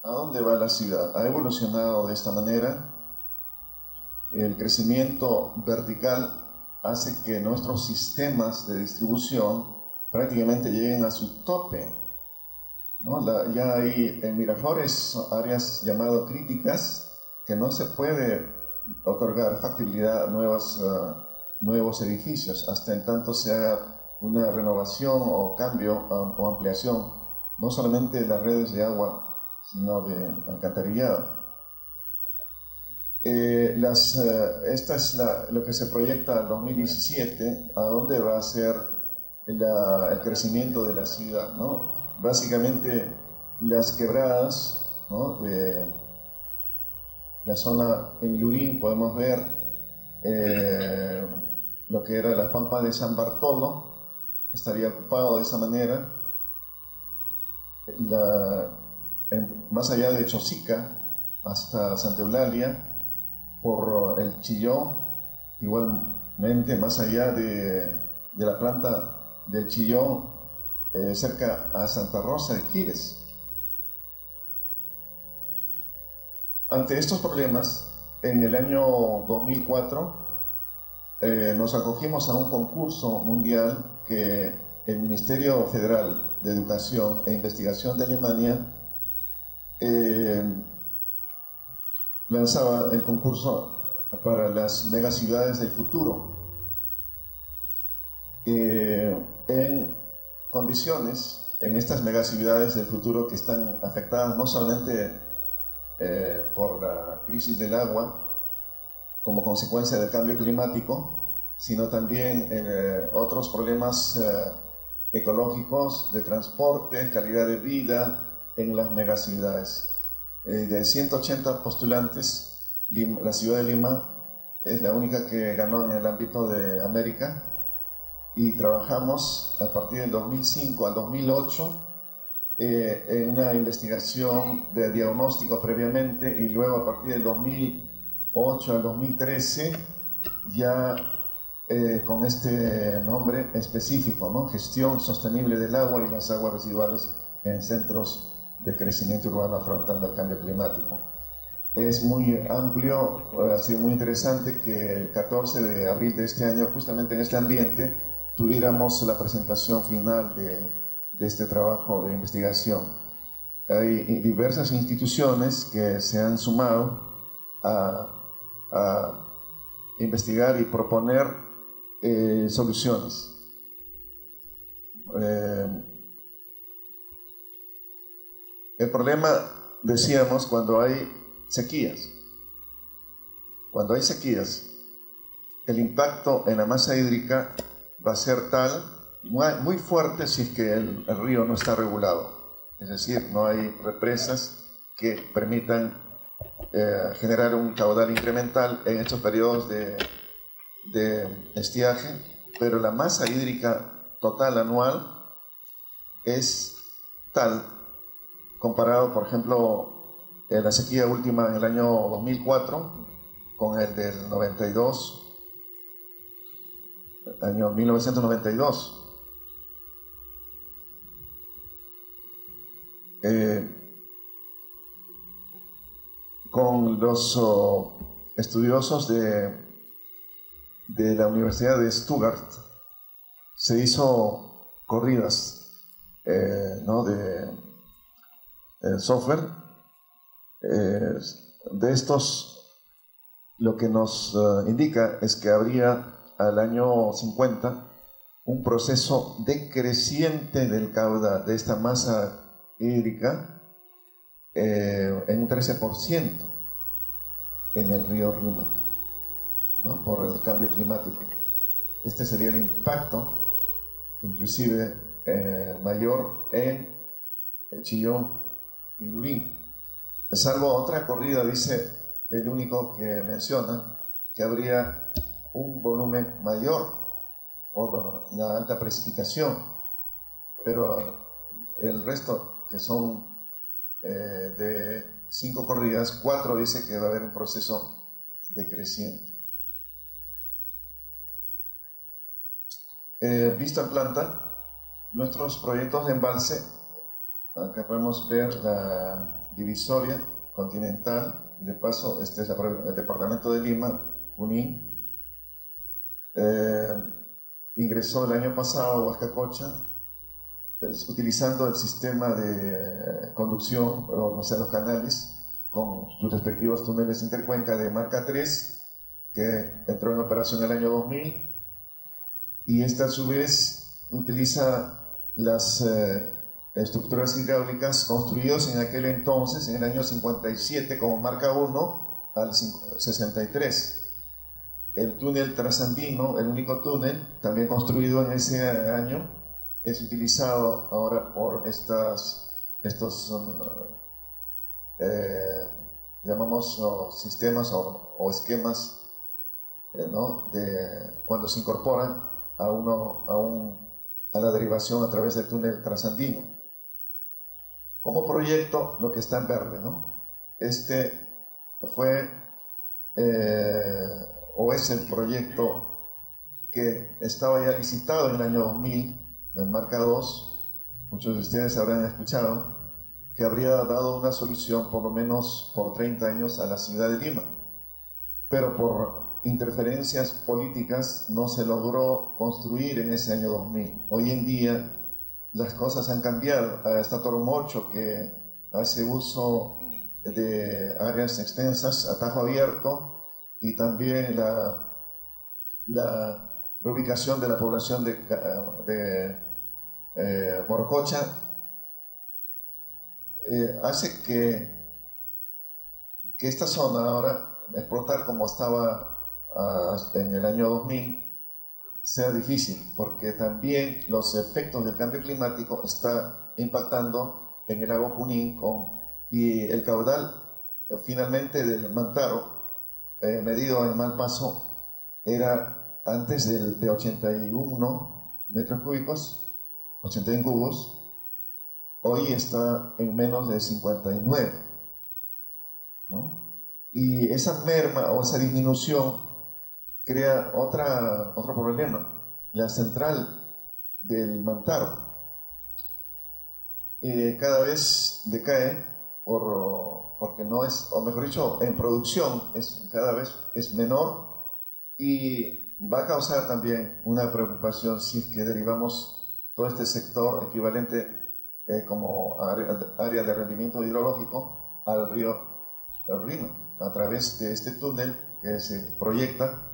¿A dónde va la ciudad? Ha evolucionado de esta manera. El crecimiento vertical hace que nuestros sistemas de distribución prácticamente lleguen a su tope, ¿no? Ya hay en Miraflores áreas llamadas críticas que no se puede otorgar factibilidad a nuevos edificios hasta en tanto se haga una renovación o cambio o ampliación, no solamente de las redes de agua, sino de alcantarillado. Esta es lo que se proyecta al 2017, a dónde va a ser el crecimiento de la ciudad, ¿no? Básicamente las quebradas, ¿no?, de la zona en Lurín, podemos ver lo que era la Pampa de San Bartolo, estaría ocupado de esa manera. Más allá de Chosica hasta Santa Eulalia, por el Chillón, igualmente más allá de la planta del Chillón, cerca a Santa Rosa de Quires. Ante estos problemas, en el año 2004 nos acogimos a un concurso mundial que el Ministerio Federal de Educación e Investigación de Alemania lanzaba el concurso para las megaciudades del futuro, en condiciones, en estas megaciudades del futuro que están afectadas no solamente por la crisis del agua como consecuencia del cambio climático, sino también otros problemas ecológicos, de transporte, calidad de vida en las megaciudades. De 180 postulantes, la ciudad de Lima es la única que ganó en el ámbito de América, y trabajamos a partir del 2005 al 2008 en una investigación de diagnóstico previamente, y luego a partir del 2008 al 2013 ya con este nombre específico, ¿no?, Gestión Sostenible del Agua y las Aguas Residuales en Centros de Crecimiento Urbano afrontando el cambio climático. Es muy amplio, ha sido muy interesante que el 14 de abril de este año, justamente en este ambiente, tuviéramos la presentación final de este trabajo de investigación. Hay diversas instituciones que se han sumado a investigar y proponer soluciones. El problema, decíamos, cuando hay sequías. Cuando hay sequías, el impacto en la masa hídrica va a ser muy fuerte si es que el río no está regulado. Es decir, no hay represas que permitan generar un caudal incremental en estos periodos de estiaje, pero la masa hídrica total anual es tal, comparado, por ejemplo, la sequía última en el año 2004 con el del 92 año 1992. Con los estudiosos de la Universidad de Stuttgart se hizo corridas, ¿no?, de software. De estos, lo que nos indica es que habría al año 50 un proceso decreciente del caudal de esta masa hídrica en un 13% en el río Rímac, ¿no?, por el cambio climático. Este sería el impacto, inclusive mayor en Chillón y Lurín. Salvo otra corrida, dice el único que menciona que habría un volumen mayor por la alta precipitación, pero el resto, que son de 5 corridas, 4 dice que va a haber un proceso decreciente. Visto en planta, nuestros proyectos de embalse, acá podemos ver la divisoria continental, y de paso este es el departamento de Lima, Junín. Ingresó el año pasado a Huascacocha, utilizando el sistema de conducción, o sea, los canales, con sus respectivos túneles intercuenca de marca 3, que entró en operación en el año 2000, y esta a su vez utiliza las estructuras hidráulicas construidas en aquel entonces, en el año 57, como marca 1 al 63. El túnel trasandino, el único túnel, también construido en ese año, es utilizado ahora por estos llamamos sistemas o esquemas, ¿no?, de cuando se incorporan a la derivación a través del túnel trasandino. Como proyecto, lo que está en verde, ¿no? Este fue o es el proyecto que estaba ya licitado en el año 2000, en marca 2. Muchos de ustedes habrán escuchado que habría dado una solución por lo menos por 30 años a la ciudad de Lima, pero por interferencias políticas no se logró construir en ese año 2000. Hoy en día las cosas han cambiado. Está Toromocho, que hace uso de áreas extensas, atajo abierto, y también la reubicación de la población de Morococha hace que esta zona ahora, explotar como estaba en el año 2000, sea difícil, porque también los efectos del cambio climático está impactando en el lago Junín, y el caudal finalmente del Mantaro, medido en Malpaso, era antes de 81 metros cúbicos, 81 cubos, hoy está en menos de 59, ¿no? Y esa merma o esa disminución crea otro problema. La central del Mantaro cada vez decae porque no es, o mejor dicho, en producción cada vez es menor, y va a causar también una preocupación si es que derivamos todo este sector equivalente como área de rendimiento hidrológico al río Rímac, a través de este túnel que se proyecta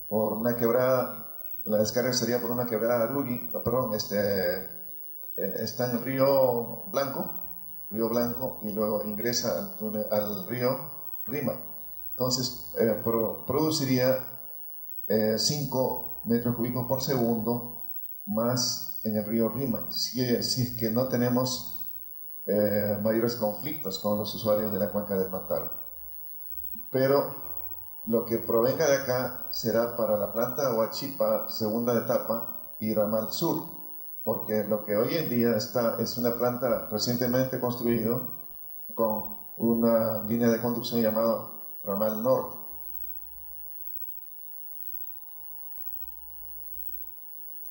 por una quebrada. La descarga sería por una quebrada Aruri, perdón, está en el río Blanco, y luego ingresa al río Rímac. Entonces produciría 5 metros cúbicos por segundo más en el río Rímac, si es que no tenemos mayores conflictos con los usuarios de la cuenca del Mantaro. Pero lo que provenga de acá será para la planta Huachipa segunda etapa y Ramal Sur, porque lo que hoy en día está es una planta recientemente construido con una línea de conducción llamada Ramal Norte.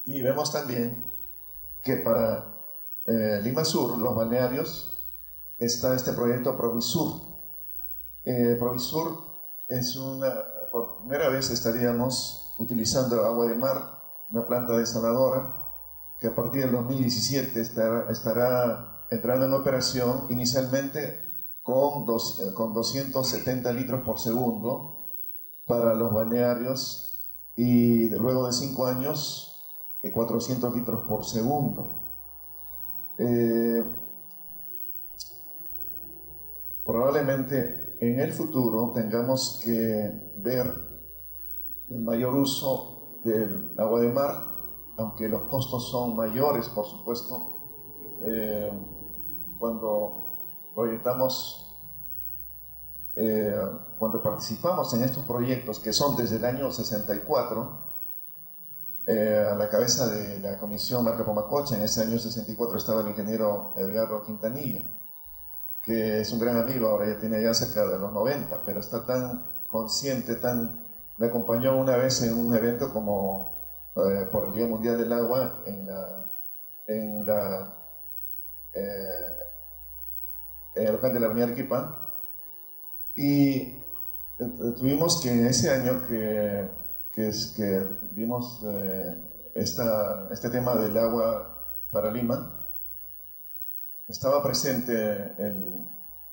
Y vemos también que para Lima Sur, los balnearios, está este proyecto Provisur. Provisur es por primera vez estaríamos utilizando agua de mar, una planta desaladora, que a partir del 2017 estará entrando en operación inicialmente con 270 litros por segundo para los balnearios y luego de 5 años 400 litros por segundo. Probablemente en el futuro tengamos que ver el mayor uso del agua de mar, aunque los costos son mayores, por supuesto. Cuando participamos en estos proyectos, que son desde el año 64, a la cabeza de la comisión Marca Pomacocha, en ese año 64 estaba el ingeniero Edgardo Quintanilla, que es un gran amigo, ahora ya tiene ya cerca de los 90, pero está tan consciente, me acompañó una vez en un evento como por el Día Mundial del Agua en el local de la Avenida Arequipa, y tuvimos que en ese año que vimos este tema del agua para Lima, estaba presente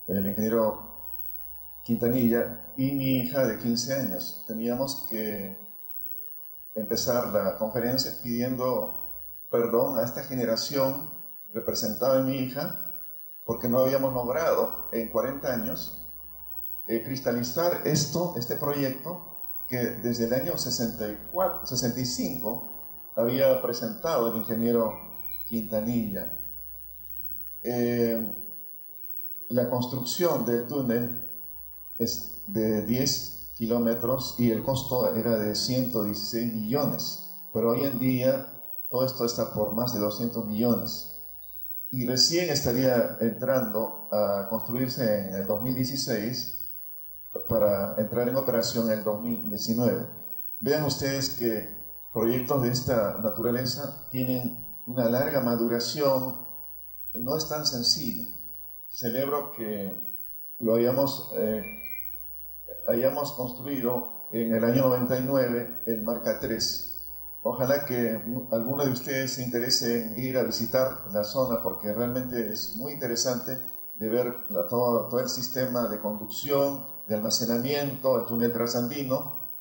el ingeniero Quintanilla y mi hija de 15 años. Teníamos que empezar la conferencia pidiendo perdón a esta generación representada en mi hija, porque no habíamos logrado en 40 años cristalizar este proyecto que desde el año 65 había presentado el ingeniero Quintanilla. La construcción del túnel es de 10 kilómetros y el costo era de 116 millones, pero hoy en día todo esto está por más de 200 millones. Y recién estaría entrando a construirse en el 2016 para entrar en operación en el 2019. Vean ustedes que proyectos de esta naturaleza tienen una larga maduración, no es tan sencillo. Celebro que lo hayamos construido en el año 99 el Marca 3. Ojalá que alguno de ustedes se interese en ir a visitar la zona, porque realmente es muy interesante de ver todo el sistema de conducción, de almacenamiento, el túnel trasandino.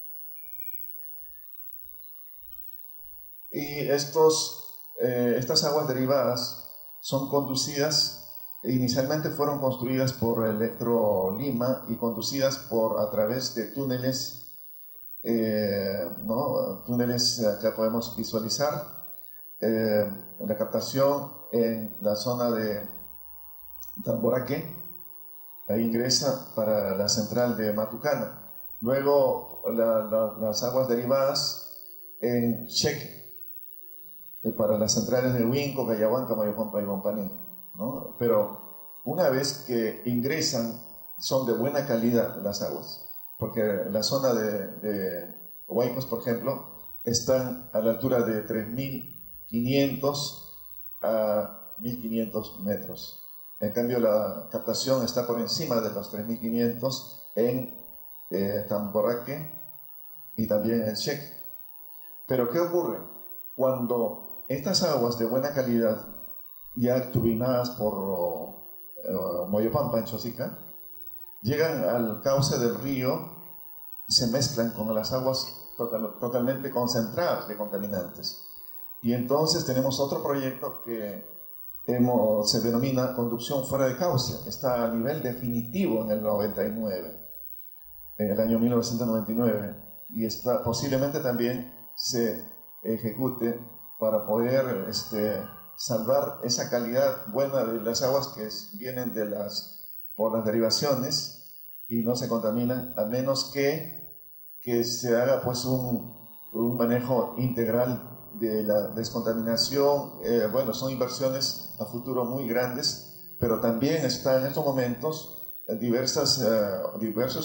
Y estas aguas derivadas son conducidas, inicialmente fueron construidas por Electro Lima y conducidas a través de túneles, túneles acá podemos visualizar, la captación en la zona de Tamboraque, ahí ingresa para la central de Matucana. Luego las aguas derivadas en Cheque, para las centrales de Huinco, Cayahuanca, Mayopampa y Guampaní, ¿no? Pero una vez que ingresan, son de buena calidad las aguas, porque la zona de Huaycos, por ejemplo, están a la altura de 3.500 a 1.500 metros. En cambio, la captación está por encima de los 3.500 en Tamboraque y también en Cheque. Pero ¿qué ocurre? Cuando estas aguas de buena calidad, ya turbinadas por Moyopampa en Chosica, llegan al cauce del río, se mezclan con las aguas totalmente concentradas de contaminantes. Y entonces tenemos otro proyecto que se denomina conducción fuera de cauce. Está a nivel definitivo en el 99, en el año 1999, y posiblemente también se ejecute para poder salvar esa calidad buena de las aguas que vienen por las derivaciones y no se contaminan, a menos que se haga pues un manejo integral de la descontaminación. Son inversiones a futuro muy grandes, pero también están en estos momentos diversos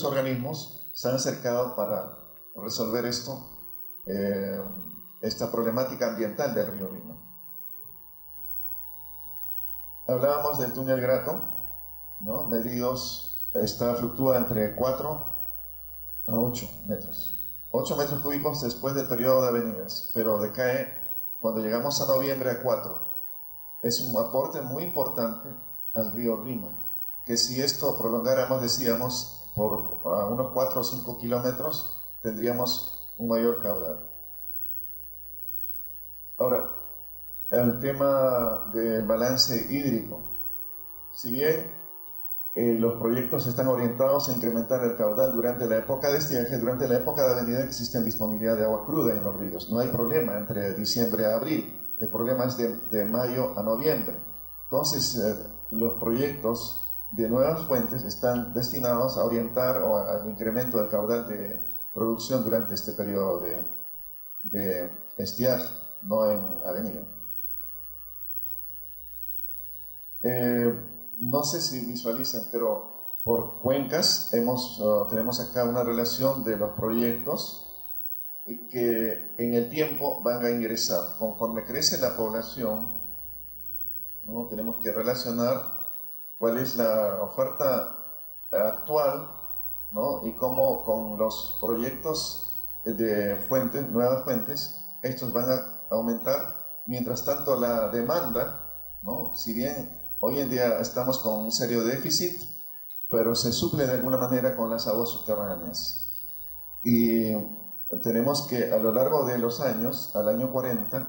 organismos se han acercado para resolver esto. esta problemática ambiental del río Rímac. Hablábamos del túnel Grato, ¿no? Medidos, fluctúa entre 4 a 8 metros. 8 metros cúbicos después del periodo de avenidas, pero decae cuando llegamos a noviembre a 4. Es un aporte muy importante al río Rímac, que si esto prolongáramos, decíamos, por unos 4 o 5 kilómetros, tendríamos un mayor caudal. Ahora, el tema del balance hídrico. Si bien los proyectos están orientados a incrementar el caudal durante la época de estiaje, durante la época de avenida existe disponibilidad de agua cruda en los ríos. No hay problema entre diciembre a abril. El problema es de mayo a noviembre. Entonces, los proyectos de nuevas fuentes están destinados a orientar al incremento del caudal de producción durante este periodo de estiaje, no en avenida. No sé si visualicen, pero por cuencas tenemos acá una relación de los proyectos que en el tiempo van a ingresar. Conforme crece la población, ¿no? Tenemos que relacionar cuál es la oferta actual, ¿no? Y cómo con los proyectos de fuentes, nuevas fuentes, estos van a aumentar. Mientras tanto, la demanda, ¿no? Si bien hoy en día estamos con un serio déficit, pero se suple de alguna manera con las aguas subterráneas. Y tenemos que a lo largo de los años, al año 40,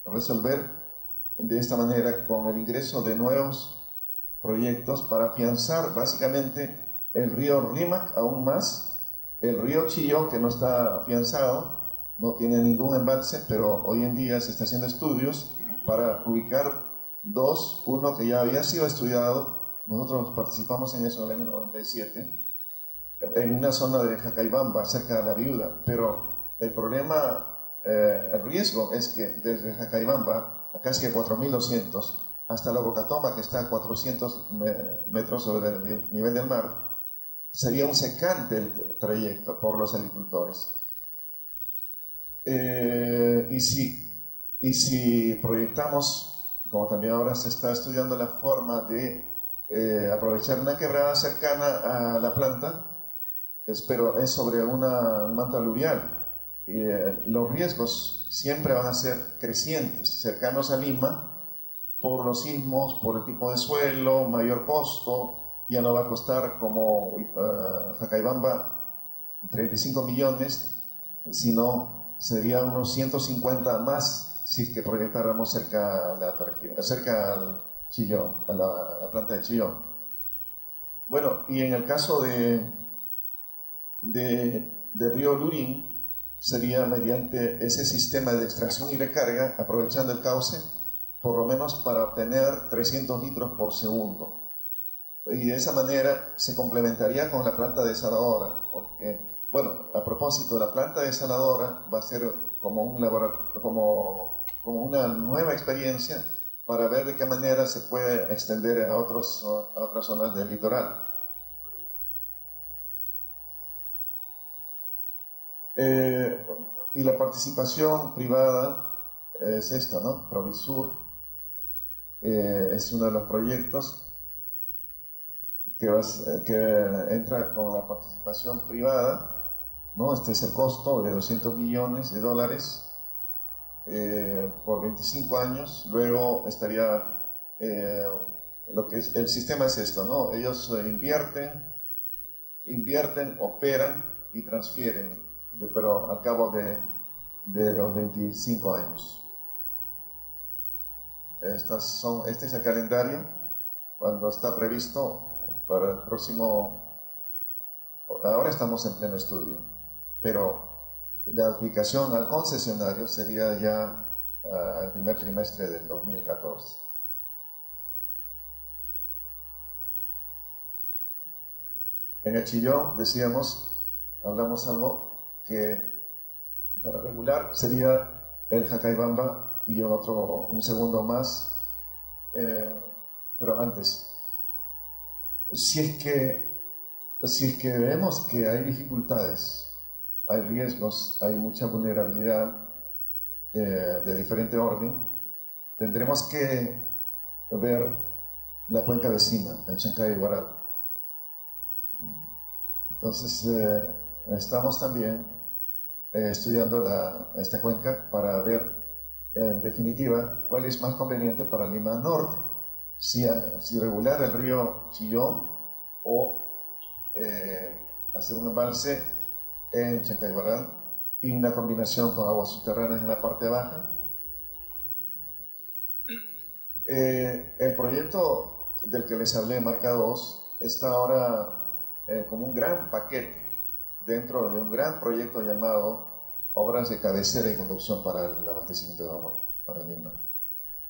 resolver de esta manera con el ingreso de nuevos proyectos para afianzar básicamente el río Rímac aún más, el río Chillón, que no está afianzado, no tiene ningún embalse, pero hoy en día se está haciendo estudios para ubicar uno que ya había sido estudiado, nosotros participamos en eso en el año 97, en una zona de Jacaibamba, cerca de La Viuda, pero el problema, el riesgo es que desde Jacaibamba a casi a 4.200 hasta la Bocatoma, que está a 400 metros sobre el nivel del mar, sería un secante el trayecto por los agricultores. Y si proyectamos, como también ahora se está estudiando la forma de aprovechar una quebrada cercana a la planta, pero es sobre un manto aluvial. Los riesgos siempre van a ser crecientes, cercanos a Lima, por los sismos, por el tipo de suelo, mayor costo, ya no va a costar como Jacaibamba 35 millones, sino sería unos 150 más si es que proyectáramos cerca al Chillón, a la planta de Chillón. Bueno, y en el caso de Río Lurín, sería mediante ese sistema de extracción y recarga, aprovechando el cauce, por lo menos para obtener 300 litros por segundo. Y de esa manera se complementaría con la planta desaladora, porque, bueno, a propósito, la planta desaladora va a ser como una nueva experiencia para ver de qué manera se puede extender a otras zonas del litoral. Y la participación privada es esta, ¿no? Provisur es uno de los proyectos que entra con la participación privada, ¿no? Este es el costo de $200 millones por 25 años. Luego estaría lo que es el sistema es esto, ¿no? Ellos invierten, operan y transfieren, pero al cabo de los 25 años. Este es el calendario cuando está previsto para el próximo. Ahora estamos en pleno estudio, pero la adjudicación al concesionario sería ya el primer trimestre del 2014. En el Chillón, hablamos algo que para regular sería el Jacaibamba y un segundo más, pero antes, si es que vemos que hay dificultades, hay riesgos, hay mucha vulnerabilidad, de diferente orden, tendremos que ver la cuenca vecina, el Chancay Guaral. Entonces, estamos también estudiando esta cuenca para ver, en definitiva, cuál es más conveniente para Lima Norte. Si regular el río Chillón o hacer un embalse en Chancaybaral y una combinación con aguas subterráneas en la parte baja. El proyecto del que les hablé, Marca 2, está ahora como un gran paquete dentro de un gran proyecto llamado Obras de Cabecera y Conducción para el Abastecimiento de Agua para Lima.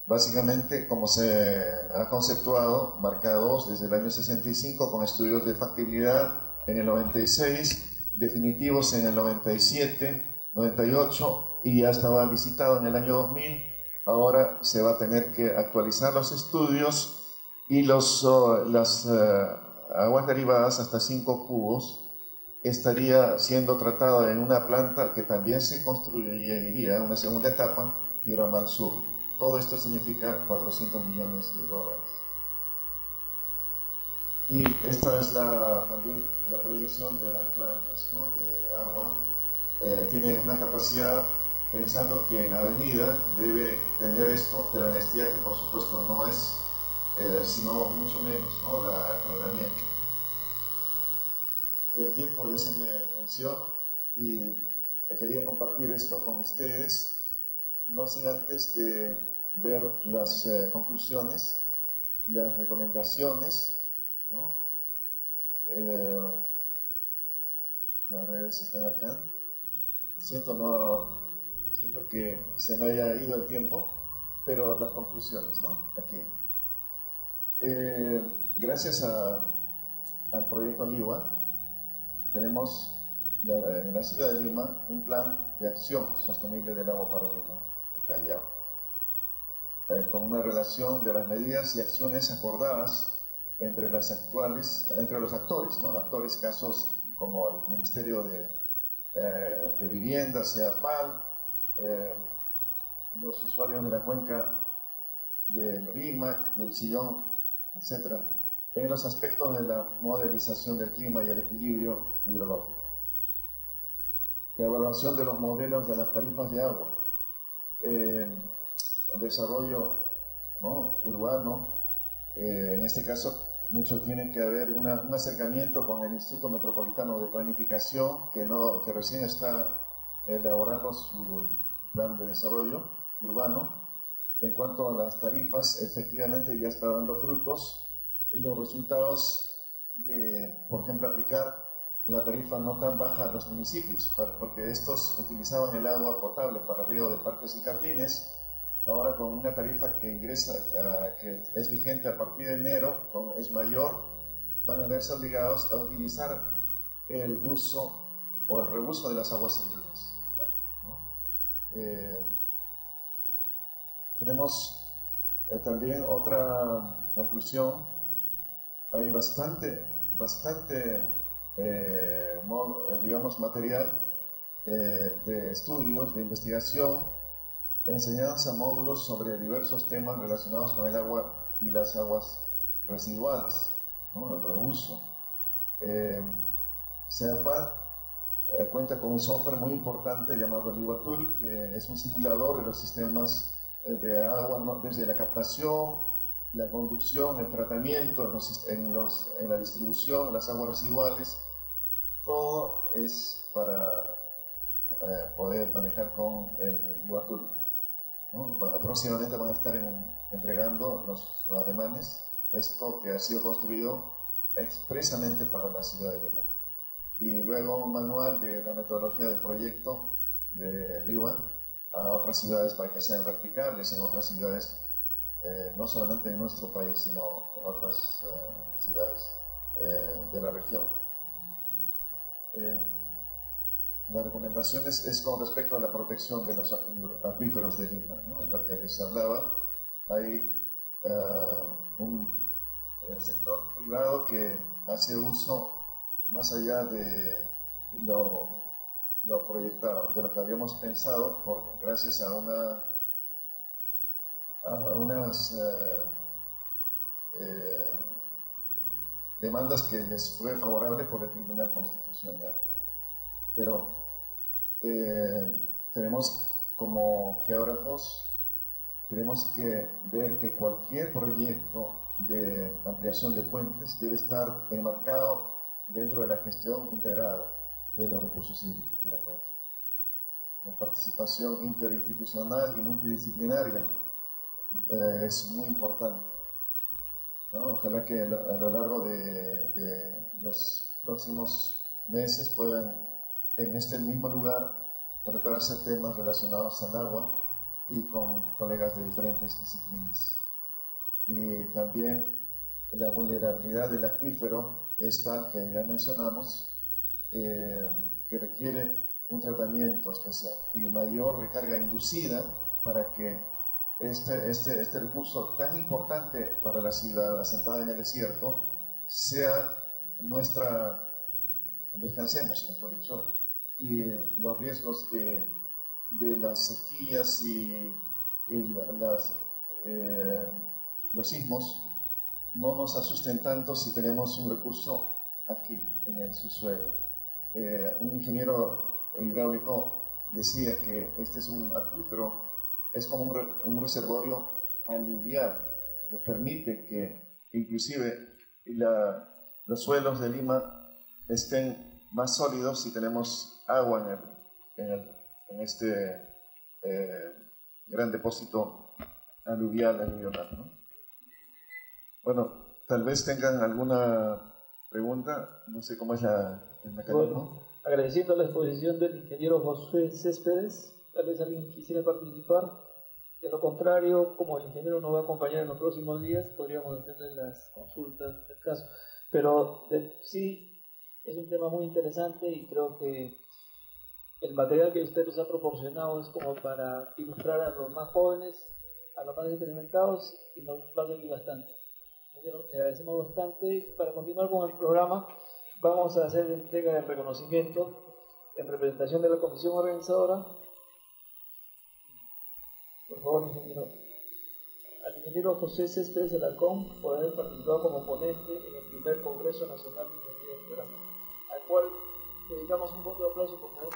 Básicamente, como se ha conceptuado, Marca 2 desde el año 65, con estudios de factibilidad en el 96, definitivos en el 97, 98, y ya estaba licitado en el año 2000. Ahora se va a tener que actualizar los estudios y las aguas derivadas hasta 5 cubos estaría siendo tratada en una planta que también se construiría en una segunda etapa, Miramar Sur. Todo esto significa 400 millones de dólares. Y esta es también la proyección de las plantas, ¿no?, de agua. Tiene una capacidad, pensando que en avenida debe tener esto, pero en estiaje, por supuesto, no es, sino mucho menos, ¿no?, el tratamiento. El tiempo ya se me venció y quería compartir esto con ustedes, no sin antes de ver las conclusiones, las recomendaciones, ¿no? Las redes están acá. Siento que se me haya ido el tiempo, pero las conclusiones, ¿no?, aquí. Gracias al proyecto LIWA, tenemos en la ciudad de Lima un plan de acción sostenible del agua para Lima, el Callao, con una relación de las medidas y acciones acordadas entre los actores, ¿no?, actores, casos como el Ministerio de Vivienda, sea PAL, los usuarios de la cuenca del RIMAC, del Chillón, etc., en los aspectos de la modelización del clima y el equilibrio hidrológico. La evaluación de los modelos de las tarifas de agua, el desarrollo, ¿no?, urbano, en este caso mucho tiene que haber un acercamiento con el Instituto Metropolitano de Planificación, que recién está elaborando su plan de desarrollo urbano. En cuanto a las tarifas, efectivamente ya está dando frutos. Los resultados de, por ejemplo, aplicar la tarifa no tan baja a los municipios, porque estos utilizaban el agua potable para riego de parques y jardines. Ahora, con una tarifa que ingresa, que es vigente a partir de enero, es mayor, van a verse obligados a utilizar el uso o el reuso de las aguas servidas, ¿no? Tenemos también otra conclusión. Hay bastante digamos, material de estudios, de investigación, enseñanza, módulos sobre diversos temas relacionados con el agua y las aguas residuales, ¿no?, el reuso. CEAPAL cuenta con un software muy importante llamado LIWA-Tool, que es un simulador de los sistemas de agua, ¿no?, desde la captación, la conducción, el tratamiento, en la distribución, las aguas residuales. Todo es para poder manejar con el LIWA-Tool, ¿no? Próximamente van a estar entregando los alemanes esto que ha sido construido expresamente para la ciudad de Lima. Y luego un manual de la metodología del proyecto de LIWA a otras ciudades para que sean replicables en otras ciudades, no solamente en nuestro país, sino en otras ciudades de la región. Las recomendaciones es con respecto a la protección de los acuíferos de Lima, ¿no? En lo que les hablaba, hay un sector privado que hace uso, más allá de lo lo proyectado, de lo que habíamos pensado, gracias a unas demandas que les fue favorable por el Tribunal Constitucional. Pero tenemos, como geógrafos, tenemos que ver que cualquier proyecto de ampliación de fuentes debe estar enmarcado dentro de la gestión integrada de los recursos hídricos de la costa. La participación interinstitucional y multidisciplinaria es muy importante, ¿no? Ojalá que a lo largo de los próximos meses puedan en este mismo lugar tratarse temas relacionados al agua y con colegas de diferentes disciplinas. Y también la vulnerabilidad del acuífero es tal que ya mencionamos, que requiere un tratamiento especial y mayor recarga inducida para que este recurso tan importante para la ciudad asentada en el desierto sea descansemos, mejor dicho, y los riesgos de las sequías y los sismos no nos asusten tanto si tenemos un recurso aquí en el subsuelo. Un ingeniero hidráulico decía que este es un acuífero, es como un reservorio aluvial que permite que inclusive los suelos de Lima estén más sólidos si tenemos agua en este gran depósito aluvional, ¿no? Bueno, tal vez tengan alguna pregunta, no sé cómo es el mecanismo. Bueno, agradeciendo la exposición del ingeniero Josué Céspedes, tal vez alguien quisiera participar. De lo contrario, como el ingeniero nos va a acompañar en los próximos días, podríamos hacerle las consultas del caso. Pero sí, es un tema muy interesante y creo que el material que usted nos ha proporcionado es como para ilustrar a los más jóvenes, a los más experimentados, y nos va a servir bastante. Le agradecemos bastante. Para continuar con el programa, vamos a hacer entrega del reconocimiento en representación de la comisión organizadora. Por favor, ingeniero. Al ingeniero José Céspedes Alarcón por haber participado como ponente en el primer Congreso Nacional de Ingeniería Geográfica, al cual dedicamos un voto de aplauso, por favor.